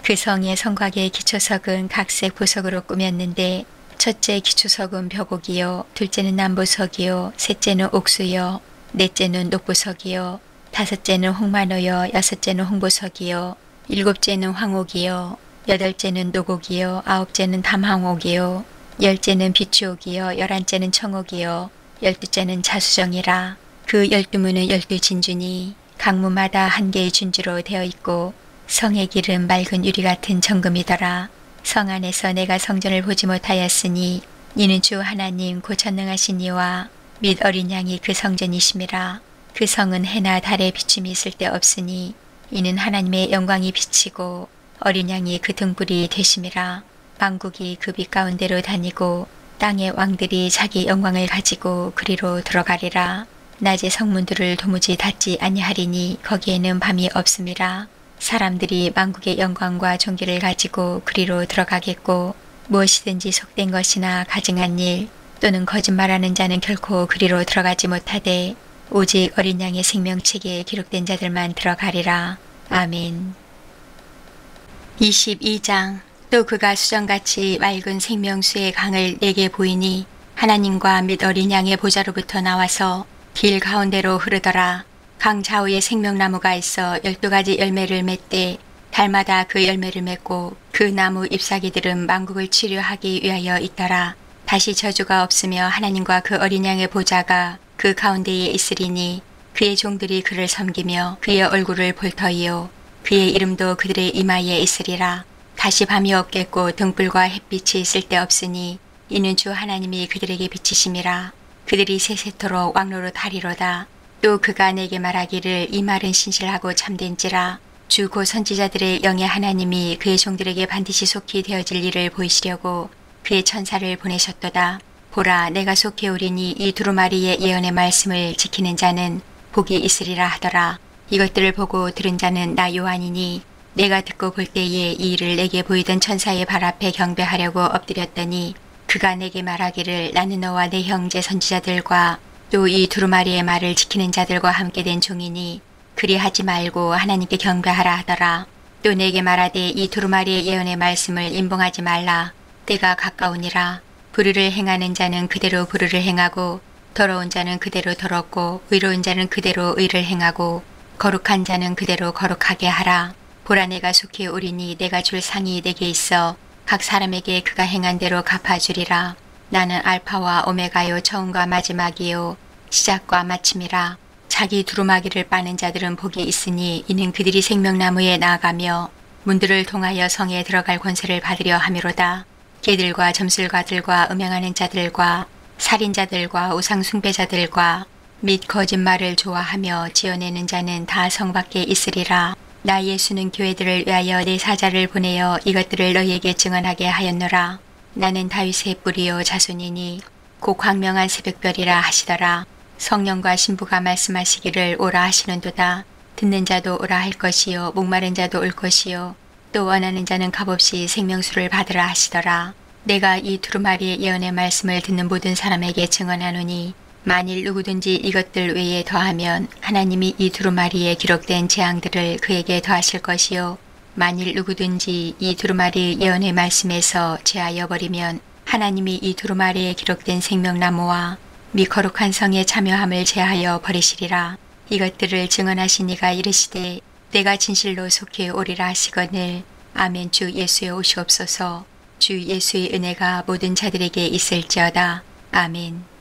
그 성의 성곽의 기초석은 각색 보석으로 꾸몄는데 첫째 기초석은 벽옥이요 둘째는 남보석이요 셋째는 옥수요 넷째는 녹보석이요 다섯째는 홍마노요 여섯째는 홍보석이요 일곱째는 황옥이요 여덟째는 노곡이요 아홉째는 담황옥이요 열째는 비추옥이요 열한째는 청옥이요 열두째는 자수정이라. 그 12문은 12진주니 각 문마다 한 개의 진주로 되어 있고 성의 길은 맑은 유리 같은 정금이더라. 성 안에서 내가 성전을 보지 못하였으니 이는 주 하나님 곧 전능하신 이와 및 어린 양이 그 성전이심이라. 그 성은 해나 달에 비춤이 쓸데없으니 이는 하나님의 영광이 비치고 어린 양이 그 등불이 되심이라. 만국이 그 빛 가운데로 다니고 땅의 왕들이 자기 영광을 가지고 그리로 들어가리라. 낮에 성문들을 도무지 닫지 아니하리니 거기에는 밤이 없음이라. 사람들이 만국의 영광과 존귀를 가지고 그리로 들어가겠고 무엇이든지 속된 것이나 가증한 일 또는 거짓말하는 자는 결코 그리로 들어가지 못하되 오직 어린 양의 생명책에 기록된 자들만 들어가리라. 아멘. 22장. 또 그가 수정같이 맑은 생명수의 강을 내게 보이니 하나님과 및 어린 양의 보좌로부터 나와서 길 가운데로 흐르더라. 강 좌우에 생명나무가 있어 12가지 열매를 맺되 달마다 그 열매를 맺고 그 나무 잎사귀들은 만국을 치료하기 위하여 있더라. 다시 저주가 없으며 하나님과 그 어린 양의 보좌가 그 가운데에 있으리니 그의 종들이 그를 섬기며 그의 얼굴을 볼 터이요 그의 이름도 그들의 이마에 있으리라. 다시 밤이 없겠고 등불과 햇빛이 쓸데없으니 이는 주 하나님이 그들에게 비치심이라. 그들이 세세토록 왕노릇 하리로다. 또 그가 내게 말하기를 이 말은 신실하고 참된지라. 주 곧 선지자들의 영의 하나님이 그의 종들에게 반드시 속히 되어질 일을 보이시려고 그의 천사를 보내셨도다. 보라, 내가 속히 오리니 이 두루마리의 예언의 말씀을 지키는 자는 복이 있으리라 하더라. 이것들을 보고 들은 자는 나 요한이니 내가 듣고 볼 때에 이 일을 내게 보이던 천사의 발 앞에 경배하려고 엎드렸더니 그가 내게 말하기를 나는 너와 내 형제 선지자들과 또 이 두루마리의 말을 지키는 자들과 함께 된 종이니 그리하지 말고 하나님께 경배하라 하더라. 또 내게 말하되 이 두루마리의 예언의 말씀을 임봉하지 말라. 때가 가까우니라. 불의를 행하는 자는 그대로 불의를 행하고 더러운 자는 그대로 더럽고 의로운 자는 그대로 의를 행하고 거룩한 자는 그대로 거룩하게 하라. 보라, 내가 속히 오리니 내가 줄 상이 내게 있어 각 사람에게 그가 행한 대로 갚아주리라. 나는 알파와 오메가요 처음과 마지막이요 시작과 마침이라. 자기 두루마기를 빠는 자들은 복이 있으니 이는 그들이 생명나무에 나아가며 문들을 통하여 성에 들어갈 권세를 받으려 함이로다. 개들과 점술가들과 음행하는 자들과 살인자들과 우상숭배자들과 및 거짓말을 좋아하며 지어내는 자는 다 성 밖에 있으리라. 나 예수는 교회들을 위하여 내 사자를 보내어 이것들을 너희에게 증언하게 하였노라. 나는 다윗의 뿌리요 자손이니 곧 광명한 새벽별이라 하시더라. 성령과 신부가 말씀하시기를 오라 하시는도다. 듣는 자도 오라 할 것이요 목마른 자도 올 것이요 또 원하는 자는 값없이 생명수를 받으라 하시더라. 내가 이 두루마리의 예언의 말씀을 듣는 모든 사람에게 증언하노니 만일 누구든지 이것들 외에 더하면 하나님이 이 두루마리에 기록된 재앙들을 그에게 더하실 것이요 만일 누구든지 이 두루마리 예언의 말씀에서 제하여 버리면 하나님이 이 두루마리에 기록된 생명나무와 미 거룩한 성에 참여함을 제하여 버리시리라. 이것들을 증언하신 이가 이르시되 내가 진실로 속히 오리라 하시거늘 아멘. 주 예수의 오시옵소서. 주 예수의 은혜가 모든 자들에게 있을지어다. 아멘.